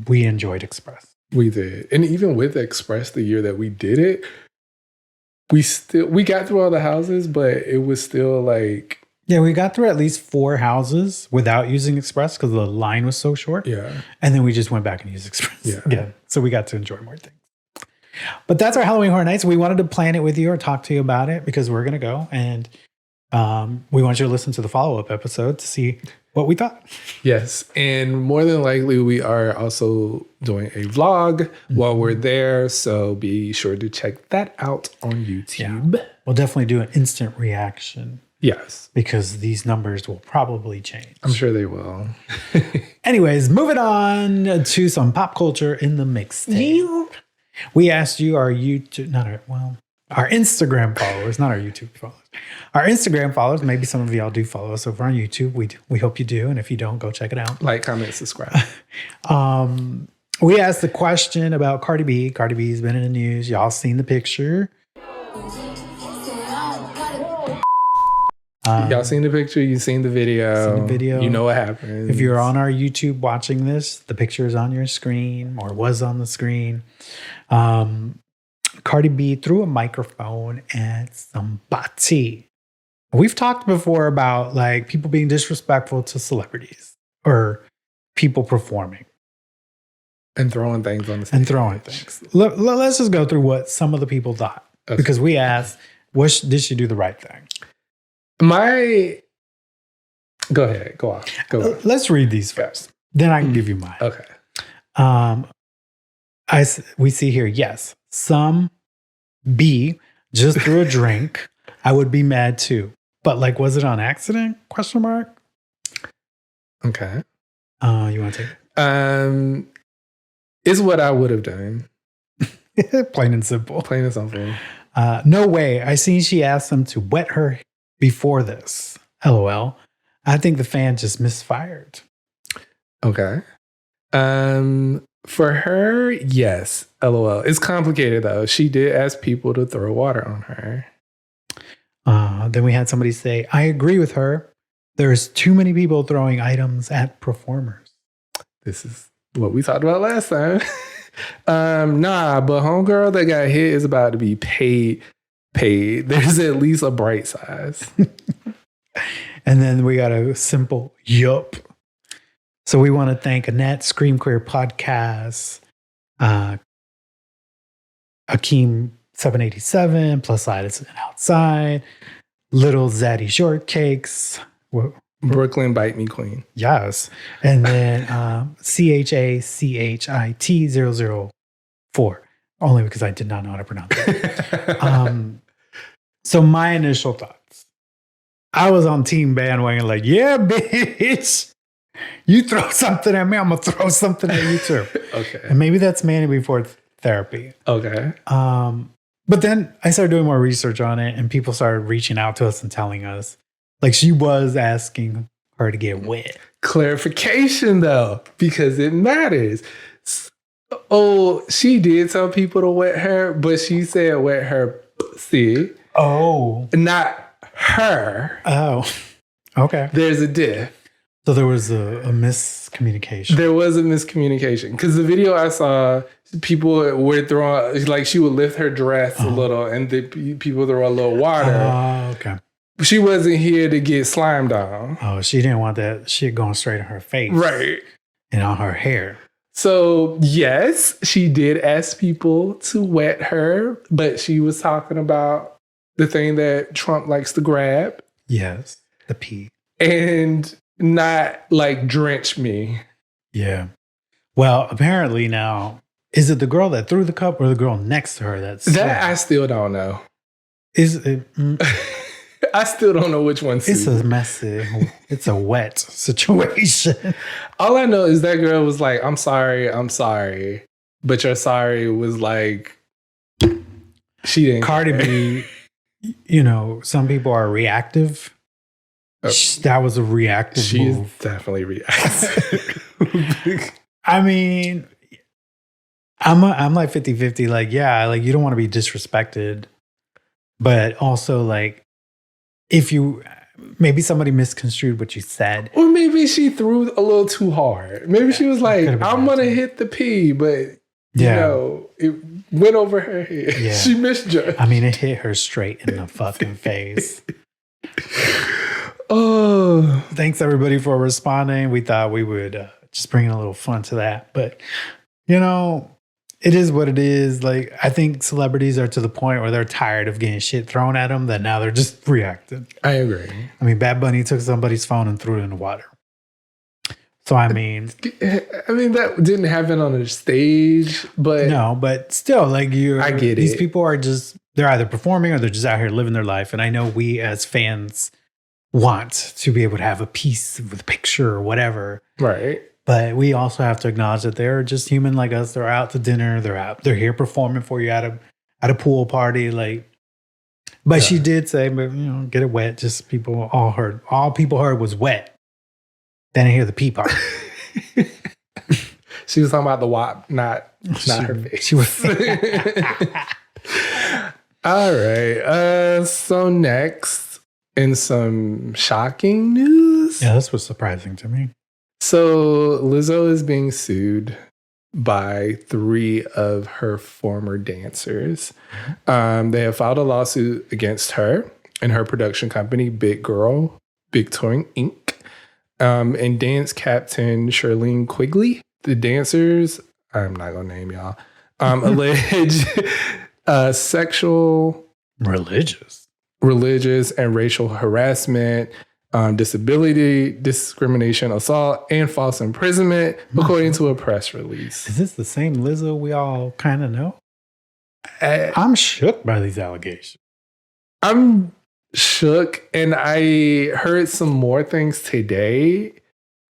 We enjoyed Express. We did. And even with Express, the year that we did it, we got through all the houses, but it was still like... Yeah, we got through at least 4 houses without using Express because the line was so short. Yeah. And then we just went back and used Express. Yeah. So we got to enjoy more things. But that's our Halloween Horror Nights. We wanted to plan it with you or talk to you about it because we're going to go. And we want you to listen to the follow-up episode to see what we thought. Yes. And more than likely, we are also doing a vlog while we're there. So be sure to check that out on YouTube. Yeah. We'll definitely do an instant reaction. Yes. Because these numbers will probably change. I'm sure they will. Anyways, moving on to some pop culture in the mixtape. We asked you, our Instagram followers, not our YouTube followers. Our Instagram followers, maybe some of y'all do follow us over on YouTube. We hope you do. And if you don't, go check it out. Like, comment, subscribe. We asked the question about Cardi B. Cardi B's been in the news. Y'all seen the picture. Y'all seen the picture? You seen the video? You know what happened. If you're on our YouTube watching this, the picture is on your screen or was on the screen. Cardi B threw a microphone at somebody. We've talked before about like people being disrespectful to celebrities or people performing. And throwing things on the stage. And throwing things. Let's just go through what some of the people thought. Okay. Because we asked, did she do the right thing? Go ahead. Go on. Let's read these first. Then I can give you mine. Okay. We see here, yes, some B just threw a drink. I would be mad too. But like, was it on accident? Question mark. Okay. You want to take it? Is what I would have done. Plain and simple. Plain and simple. No way. I seen she asked them to wet her before this. LOL. I think the fan just misfired. Okay. For her, yes. LOL. It's complicated though. She did ask people to throw water on her. Then we had somebody say, I agree with her. There's too many people throwing items at performers. This is what we talked about last time. But homegirl that got hit is about to be paid. There's at least a bright size. And then we got a simple yup. So we want to thank Annette, Scream Queer Podcast, Akeem 787, Plus Sides and Outside, Little Zaddy Shortcakes. Brooklyn Bite Me Queen. Yes. And then CHACHIT004. Only because I did not know how to pronounce it. So my initial thoughts. I was on team bandwagon like, yeah, bitch. You throw something at me, I'm gonna throw something at you too. Okay. And maybe that's Manny before therapy. Okay. But then I started doing more research on it, and people started reaching out to us and telling us, like, she was asking her to get wet. Clarification though, because it matters. Oh, she did tell people to wet her, but she said wet her pussy. Oh. Not her. Oh. Okay. There's a diff. So there was a miscommunication. There was a miscommunication. Because the video I saw, people were throwing, like she would lift her dress a little and the people throw a little water. Oh, okay. She wasn't here to get slimed on. Oh, she didn't want that shit going straight in her face. Right. And on her hair. So, yes, she did ask people to wet her, but she was talking about the thing that Trump likes to grab. Yes. The pee. And not like drench me. Yeah. Well, apparently now, is it the girl that threw the cup or the girl next to her that's that I still don't know. Is it? I still don't know which one's It's a messy. It's a wet situation. All I know is that girl was like, I'm sorry. But your sorry was like, she didn't. Cardi B, you know, some people are reactive. That was a reactive move. She's definitely reactive. I mean, I'm like 50-50. Like, yeah, like you don't want to be disrespected. But also like, if you, maybe somebody misconstrued what you said. Or maybe she threw a little too hard. Maybe she was like, I'm going to hit the P, but you know, it went over her head. Yeah. She misjudged. I mean, it hit her straight in the fucking face. Oh, thanks everybody for responding. We thought we would just bring a little fun to that. But, you know, it is what it is. Like, I think celebrities are to the point where they're tired of getting shit thrown at them that now they're just reacting. I agree. I mean, Bad Bunny took somebody's phone and threw it in the water. So, I mean, that didn't happen on a stage, but no, but still, like I get these it. people are just, they're either performing or they're just out here living their life. And I know we as fans want to be able to have a piece with a picture or whatever. Right. But we also have to acknowledge that they're just human like us. They're out to dinner. They're here performing for you at a pool party. Like, but she did say, but you know, get it wet. Just all people heard was wet. They didn't hear the pee part. She was talking about the WAP, not her face. She was. All right. So next, in some shocking news. Yeah, this was surprising to me. So Lizzo is being sued by 3 of her former dancers. They have filed a lawsuit against her and her production company, Big Touring Inc., and dance captain Shirlene Quigley. The dancers, I'm not going to name y'all, allege sexual, religious, and racial harassment, disability, discrimination, assault, and false imprisonment, according to a press release. Is this the same Lizzo we all kind of know? I'm shook by these allegations. I'm shook, and I heard some more things today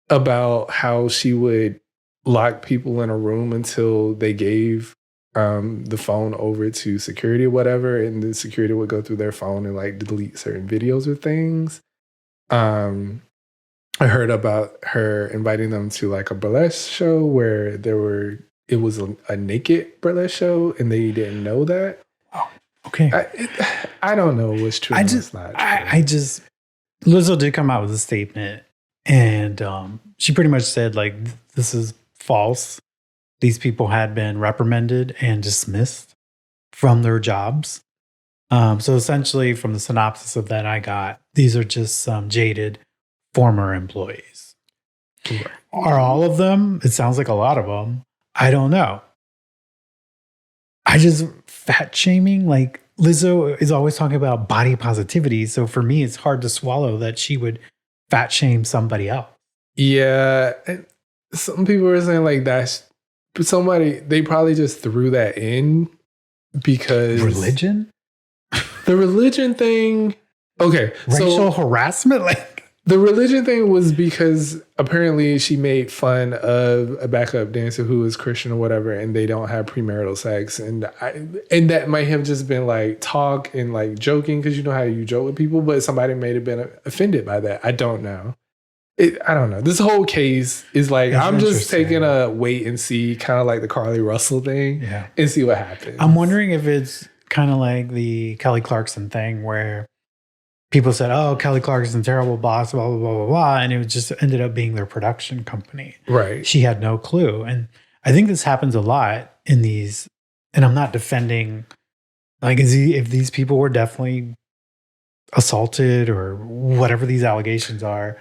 about how she would lock people in a room until they gave the phone over to security or whatever, and the security would go through their phone and like delete certain videos or things. I heard about her inviting them to like a burlesque show where it was a naked burlesque show and they didn't know that. Oh, okay. I don't know what's true. What's not true. Lizzo did come out with a statement, and she pretty much said like, this is false. These people had been reprimanded and dismissed from their jobs. So essentially, from the synopsis of that I got, these are just some jaded former employees. Right. Are all of them? It sounds like a lot of them. I don't know. Fat shaming, like Lizzo is always talking about body positivity. So for me, it's hard to swallow that she would fat shame somebody else. Yeah. Some people are saying like that's somebody, they probably just threw that in because religion? The religion thing. Okay. Racial harassment? Like The religion thing was because apparently she made fun of a backup dancer who was Christian or whatever, and they don't have premarital sex, and that might have just been like talk and like joking because you know how you joke with people, but somebody may have been offended by that. I don't know. I don't know. This whole case is like It's I'm just interesting. taking a wait and see, kind of like the Carly Russell thing, and see what happens. I'm wondering if it's kind of like the Kelly Clarkson thing where people said, "Oh, Kelly Clarkson's a terrible boss," blah blah blah blah blah, and it just ended up being their production company. Right. She had no clue, and I think this happens a lot in these. And I'm not defending, like, if these people were definitely assaulted or whatever these allegations are.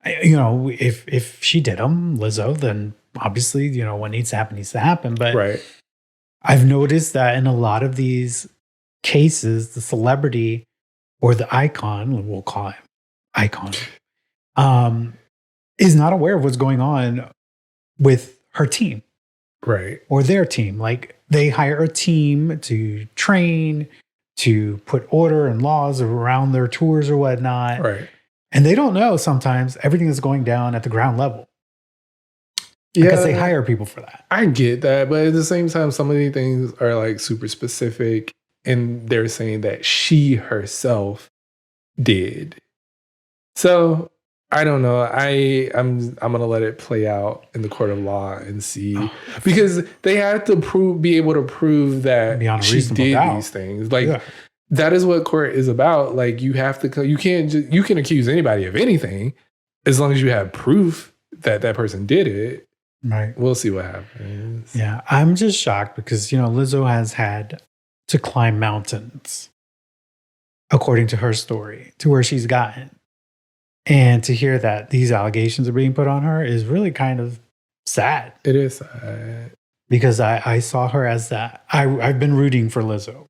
If she did them, Lizzo, then obviously, what needs to happen needs to happen. But Right. I've noticed that in a lot of these cases, the celebrity or the icon, we'll call him icon, is not aware of what's going on with her team Right. or their team. Like they hire a team to train, to put order and laws around their tours or whatnot. Right. And they don't know sometimes everything is going down at the ground level. Because they hire people for that. I get that, but at the same time, some of these things are like super specific, and they're saying that she herself did. So I don't know. I'm gonna let it play out in the court of law and see, because they have to be able to prove that Beyond a she reasonable did doubt. these things. Like that is what court is about. Like you have to. You can't. You can accuse anybody of anything as long as you have proof that that person did it. Right. We'll see what happens. Yeah. I'm just shocked because, Lizzo has had to climb mountains, according to her story, to where she's gotten. And to hear that these allegations are being put on her is really kind of sad. It is sad. Because I saw her as that. I've been rooting for Lizzo.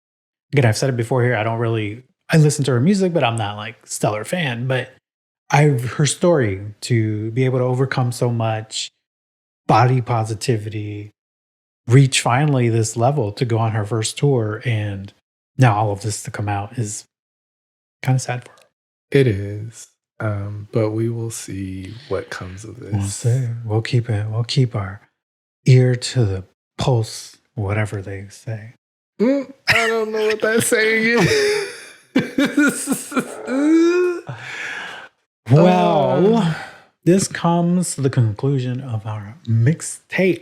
Again, I've said it before here. I listen to her music, but I'm not like stellar fan. But her story to be able to overcome so much body positivity, reach finally this level to go on her first tour, and now all of this to come out is kind of sad for her. It is. But we will see what comes of this. We'll see. We'll keep our ear to the pulse, whatever they say. I don't know what that saying is. Well, this comes to the conclusion of our mixtape.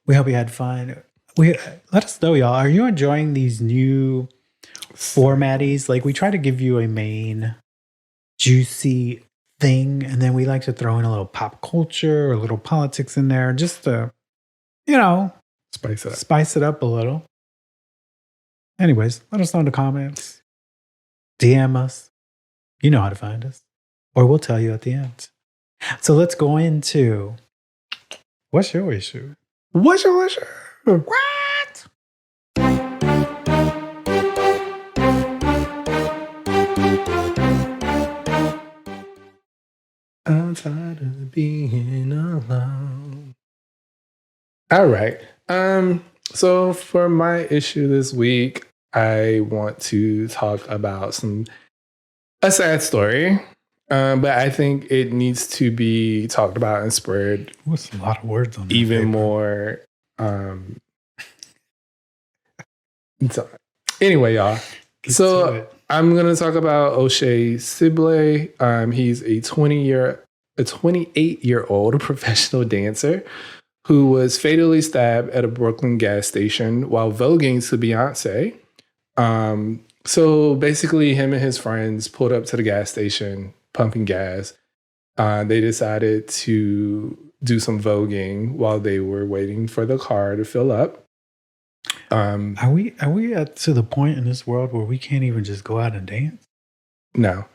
We hope you had fun. Let us know, y'all. Are you enjoying these new formats? Like, we try to give you a main juicy thing, and then we like to throw in a little pop culture or a little politics in there just to, spice it up a little. Anyways, let us know in the comments. DM us. You know how to find us. Or we'll tell you at the end. So let's go into what's your issue? What's your issue? What? I'm tired of being alone. All right. So for my issue this week, I want to talk about a sad story. But I think it needs to be talked about and spread. What's a lot of words on that even paper? more. So anyway, y'all. Get to So it. I'm gonna talk about O'Shae Sibley. He's a 28-year-old professional dancer who was fatally stabbed at a Brooklyn gas station while voguing to Beyonce. So basically, him and his friends pulled up to the gas station, pumping gas. They decided to do some voguing while they were waiting for the car to fill up. Are we to the point in this world where we can't even just go out and dance? No.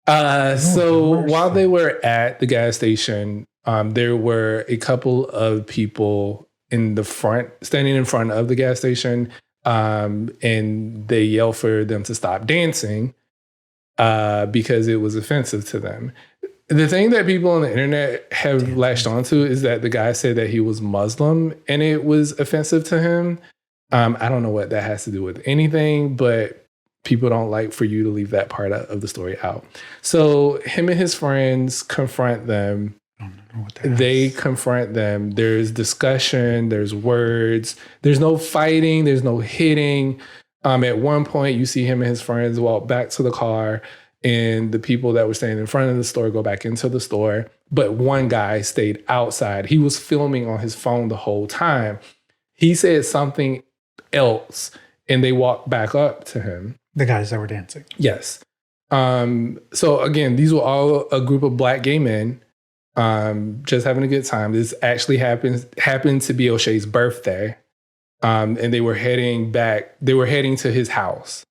So mercy. while they were at the gas station, there were a couple of people standing in front of the gas station, and they yelled for them to stop dancing because it was offensive to them. The thing that people on the internet have latched onto is that the guy said that he was Muslim and it was offensive to him. I don't know what that has to do with anything, but people don't like for you to leave that part of the story out. So him and his friends confront them. I don't know what that They is. confront them. There's discussion. There's words. There's no fighting. There's no hitting. At one point, you see him and his friends walk back to the car, and the people that were standing in front of the store go back into the store. But one guy stayed outside. He was filming on his phone the whole time. He said something else, and they walked back up to him. The guys that were dancing. Yes. So again, these were all a group of Black gay men, just having a good time. This actually happened to be O'Shae's birthday. And they were heading back. They were heading to his house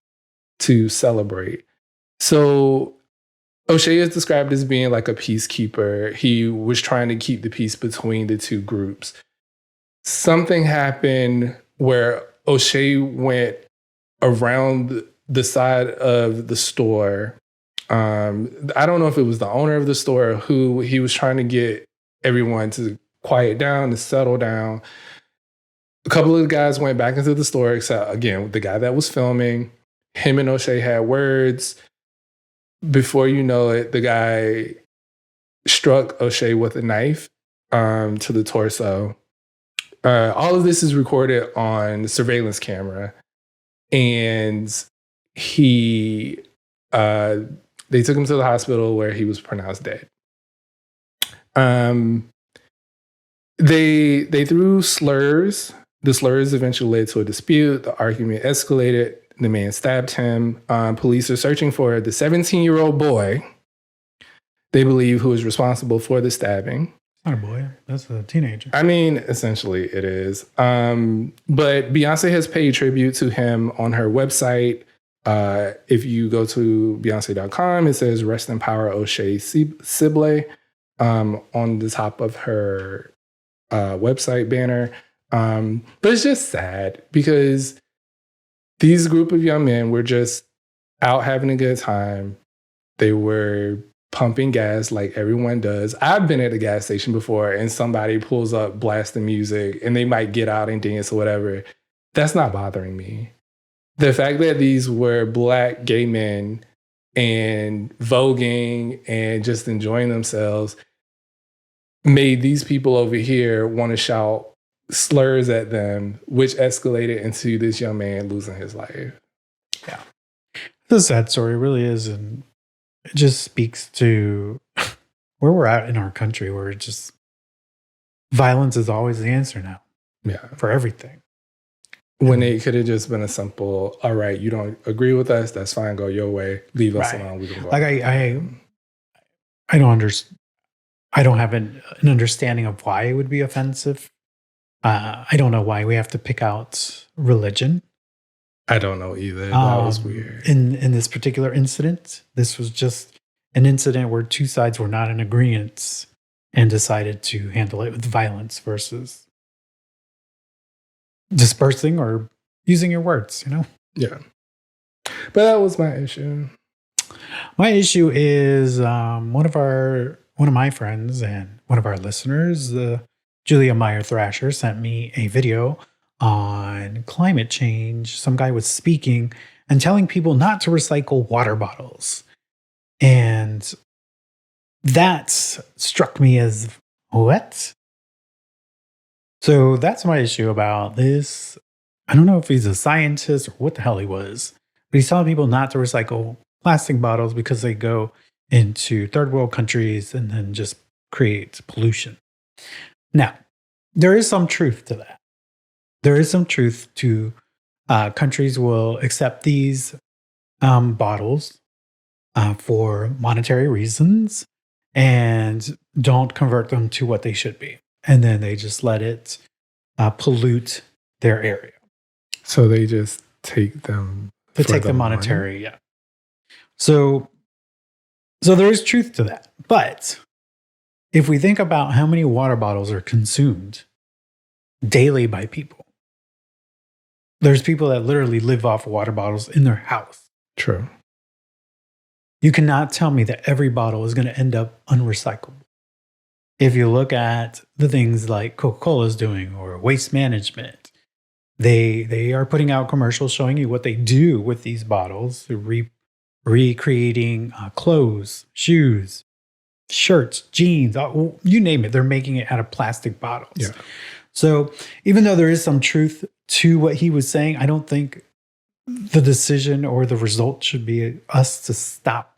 to celebrate. So O'Shae is described as being like a peacekeeper. He was trying to keep the peace between the two groups. Something happened where O'Shae went around the side of the store. I don't know if it was the owner of the store or who. He was trying to get everyone to quiet down, to settle down. A couple of the guys went back into the store, except, again, the guy that was filming. Him and O'Shae had words. Before you know it, the guy struck O'Shae with a knife to the torso. All of this is recorded on the surveillance camera. And they took him to the hospital where he was pronounced dead. They threw slurs. The slurs eventually led to a dispute. The argument escalated. The man stabbed him. Police are searching for the 17-year-old boy, they believe, who is responsible for the stabbing. Not a boy. That's a teenager. I mean, essentially it is. But Beyonce has paid tribute to him on her website. If you go to Beyonce.com, it says "Rest in Power, O'Shae Sibley" on the top of her website banner. But it's just sad because these group of young men were just out having a good time. They were pumping gas like everyone does. I've been at a gas station before and somebody pulls up blasting music and they might get out and dance or whatever. That's not bothering me. The fact that these were Black gay men and voguing and just enjoying themselves made these people over here want to shout slurs at them, which escalated into this young man losing his life. Yeah. It's a sad story. It really is. And it just speaks to where we're at in our country, where it just violence is always the answer now. Yeah. For everything. When it could have just been a simple, all right, you don't agree with us, that's fine, go your way, leave us alone, we can go. Like I don't understand. I don't have an understanding of why it would be offensive. I don't know why we have to pick out religion. I don't know either. That was weird. In this particular incident, this was just an incident where two sides were not in agreement and decided to handle it with violence versus dispersing or using your words, you know? Yeah. But that was my issue. My issue is one of my friends and one of our listeners, Julia Meyer Thrasher, sent me a video on climate change. Some guy was speaking and telling people not to recycle water bottles. And that struck me as, what? So that's my issue about this. I don't know if he's a scientist or what the hell he was, but he's telling people not to recycle plastic bottles because they go into third world countries and then just create pollution. Now, there is some truth to that. There is some truth to countries will accept these bottles for monetary reasons and don't convert them to what they should be. And then they just let it pollute their area. So they just take them. They take the monetary, money? Yeah. So there is truth to that. But if we think about how many water bottles are consumed daily by people, there's people that literally live off water bottles in their house. True. You cannot tell me that every bottle is going to end up unrecyclable. If you look at the things like Coca-Cola is doing or waste management, They are putting out commercials showing you what they do with these bottles, recreating clothes, shoes, shirts, jeans, you name it. They're making it out of plastic bottles. Yeah. So even though there is some truth to what he was saying, I don't think the decision or the result should be us to stop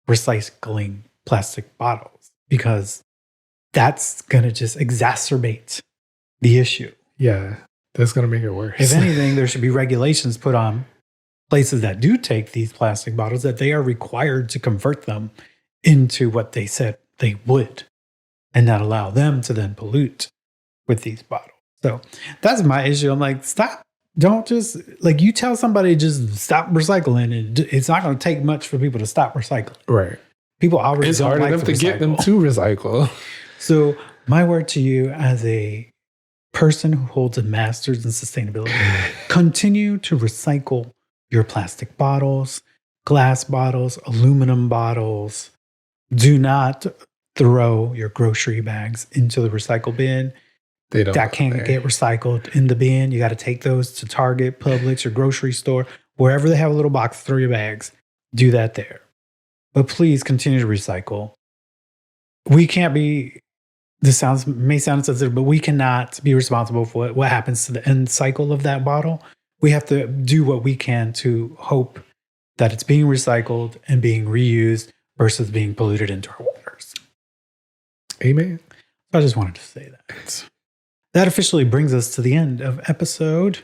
recycling plastic bottles, because that's going to just exacerbate the issue. Yeah, that's going to make it worse. If anything, there should be regulations put on places that do take these plastic bottles, that they are required to convert them into what they said they would, and not allow them to then pollute with these bottles. So that's my issue. I'm like, stop. Don't just, like, you tell somebody just stop recycling, and it's not going to take much for people to stop recycling. Right. People already It's don't hard like enough to get them to recycle. So my word to you as a person who holds a master's in sustainability, continue to recycle your plastic bottles, glass bottles, aluminum bottles. Do not throw your grocery bags into the recycle bin. That can't get recycled in the bin. You got to take those to Target, Publix, your grocery store, wherever they have a little box, throw your bags. Do that there. But please continue to recycle. We can't be, this may sound insensitive, but we cannot be responsible for what happens to the end cycle of that bottle. We have to do what we can to hope that it's being recycled and being reused versus being polluted into our waters. Amen. So I just wanted to say that. That officially brings us to the end of episode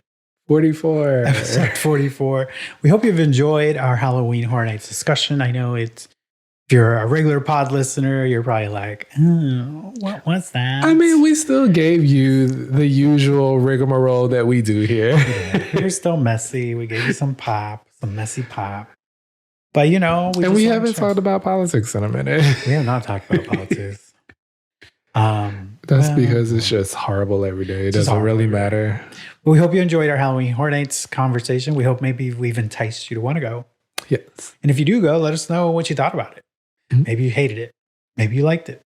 44. Episode 44. We hope you've enjoyed our Halloween Horror Nights discussion. I know if you're a regular pod listener, you're probably like, oh, what's that? I mean, we still gave you the usual rigmarole that we do here. Yeah, we're still messy. We gave you some messy pop. But, you know, we haven't talked about politics in a minute. We have not talked about politics. That's because it's just horrible every day. It doesn't really matter. Well, we hope you enjoyed our Halloween Horror Nights conversation. We hope maybe we've enticed you to want to go. Yes. And if you do go, let us know what you thought about it. Mm-hmm. Maybe you hated it. Maybe you liked it.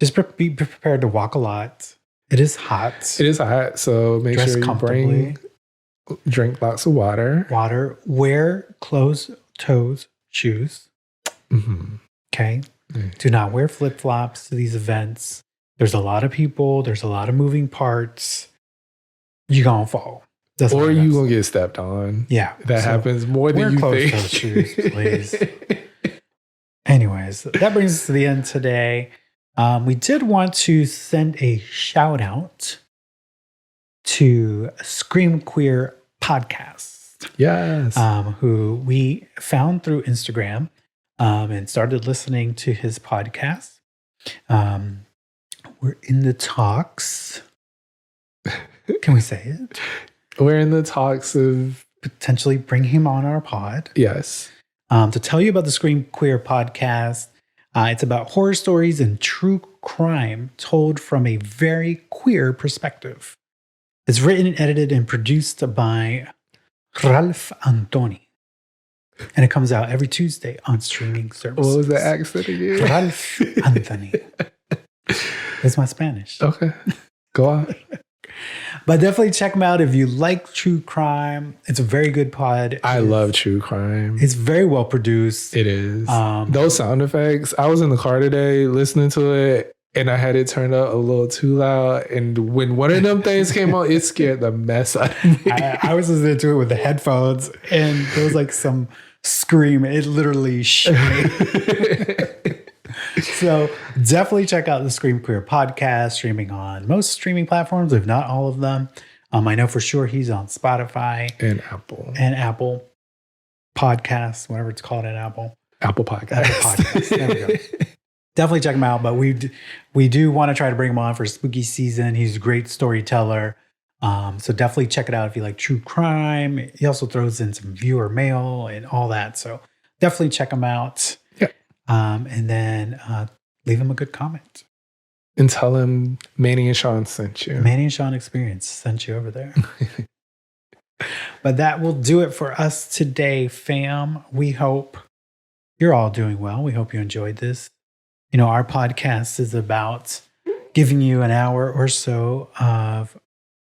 Just be prepared to walk a lot. It is hot. It is hot, so make sure you drink lots of water. Wear closed-toes shoes. Mm-hmm. Okay? Do not wear flip-flops to these events. There's a lot of people. There's a lot of moving parts. You're going to fall. Or you're going to get stepped on. Yeah. That happens more than you think. Wear shoes, please. Anyways, that brings us to the end today. We did want to send a shout out to Scream Queer Podcast. Yes. Who we found through Instagram. And started listening to his podcast. We're in the talks. Can we say it? We're in the talks of potentially bringing him on our pod. Yes. To tell you about the Scream Queer podcast. It's about horror stories and true crime told from a very queer perspective. It's written, edited, and produced by Ralph Antoni. And it comes out every Tuesday on streaming services. What was the accent again? Ralph Anthony. That's my Spanish. Okay. Go on. But definitely check them out if you like true crime. It's a very good pod. I love true crime. It's very well produced. It is. Those sound effects. I was in the car today listening to it, and I had it turned up a little too loud. And when one of them things came on, it scared the mess out of me. I was listening to it with the headphones, and there was like some scream. It literally shook. So definitely check out the Scream Queer podcast, streaming on most streaming platforms, if not all of them. I know for sure he's on Spotify and Apple Podcasts, whatever it's called at Apple. Apple Podcasts. There we go. Definitely check him out. But we do want to try to bring him on for spooky season. He's a great storyteller. So definitely check it out if you like true crime. He also throws in some viewer mail and all that. So definitely check him out. Yeah. And then leave him a good comment. And tell him Manny and Shawn sent you. Manny and Shawn Experience sent you over there. But that will do it for us today, fam. We hope you're all doing well. We hope you enjoyed this. You know, our podcast is about giving you an hour or so of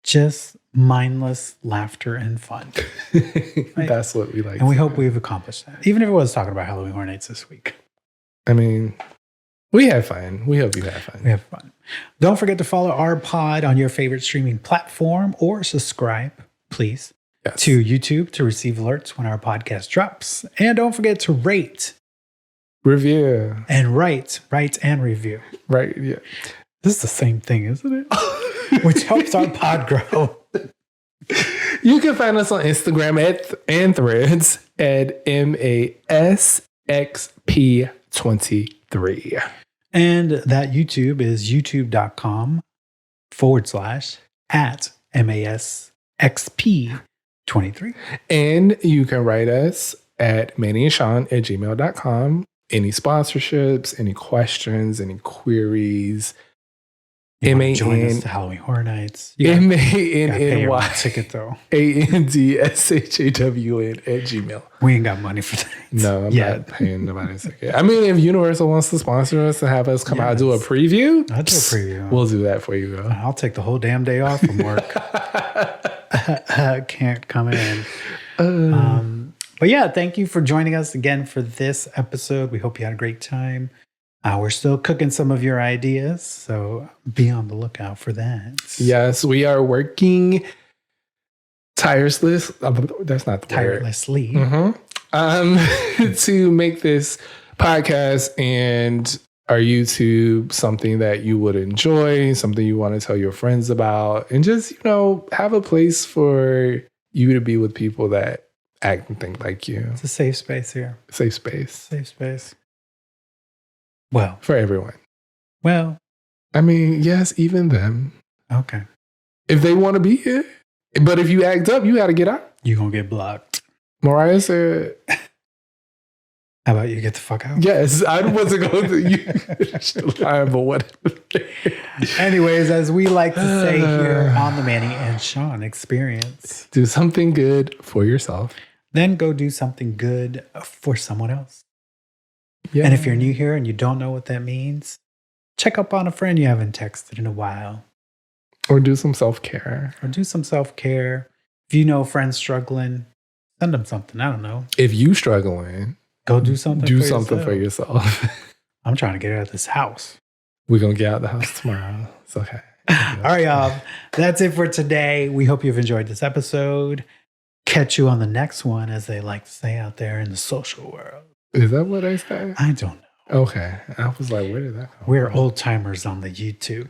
just mindless laughter and fun. Right? That's what we like. And we hope we've accomplished that. Even if it was talking about Halloween Horror Nights this week. I mean, we had fun. We hope you had fun. We have fun. Don't forget to follow our pod on your favorite streaming platform or subscribe, please, to YouTube to receive alerts when our podcast drops. And don't forget to rate, review, and write and review. Right, yeah. This is the same thing, isn't it? Which helps our pod grow. You can find us on Instagram and Threads at MASXP23. And that YouTube is youtube.com/@MASXP23. And you can write us at mannyandsean@gmail.com. Any sponsorships, any questions, any queries. Join us to Halloween Horror Nights. MANNY ticket though. ANDSHAWN@gmail. We ain't got money for that. No, I'm not paying nobody ticket. I mean, if Universal wants to sponsor us and have us come out and do a preview, I'll do a preview. We'll do that for you, though. I'll take the whole damn day off from work. I can't come in. But yeah, thank you for joining us again for this episode. We hope you had a great time. We're still cooking some of your ideas, so be on the lookout for that. Yes, we are working tirelessly. That's not the tirelessly. Word. To make this podcast and our YouTube something that you would enjoy, something you want to tell your friends about, and just, have a place for you to be with people that act and think like you. It's a safe space here. Safe space. Safe space. Well, for everyone. Well, I mean, yes, even them. Okay. If they want to be here. But if you act up, you got to get out. You're going to get blocked. Mariah said, how about you get the fuck out? Yes, I wasn't going to. You but whatever. Anyways, as we like to say here on the Manny and Shawn Experience, do something good for yourself. Then go do something good for someone else. Yeah. And if you're new here and you don't know what that means, check up on a friend you haven't texted in a while. Or do some self-care. If you know friends struggling, send them something. I don't know. If you struggling, go do something for yourself. I'm trying to get out of this house. We're going to get out of the house tomorrow. It's okay. All right, y'all. That's it for today. We hope you've enjoyed this episode. Catch you on the next one, as they like to say out there in the social world. Is that what they say? I don't know. Okay. I was like, where did that come We're old timers on the YouTube.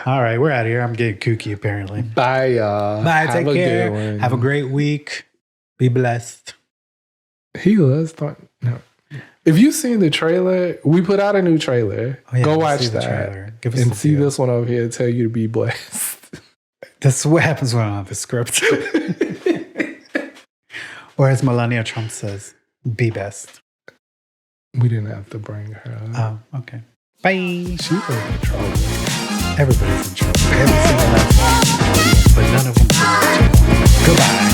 All right, we're out of here. I'm getting kooky, apparently. Bye, y'all. Bye. Take care. Have a great week. Be blessed. He was. No. If you've seen the trailer, we put out a new trailer. Oh, yeah, go watch that. Give us and see this one over here. Tell you to be blessed. That's what happens when I don't have a script. Or as Melania Trump says, be best. We didn't have to bring her up. Oh, okay. Bye. She was in trouble. Everybody's in trouble. Every single last one. But none of them. Goodbye.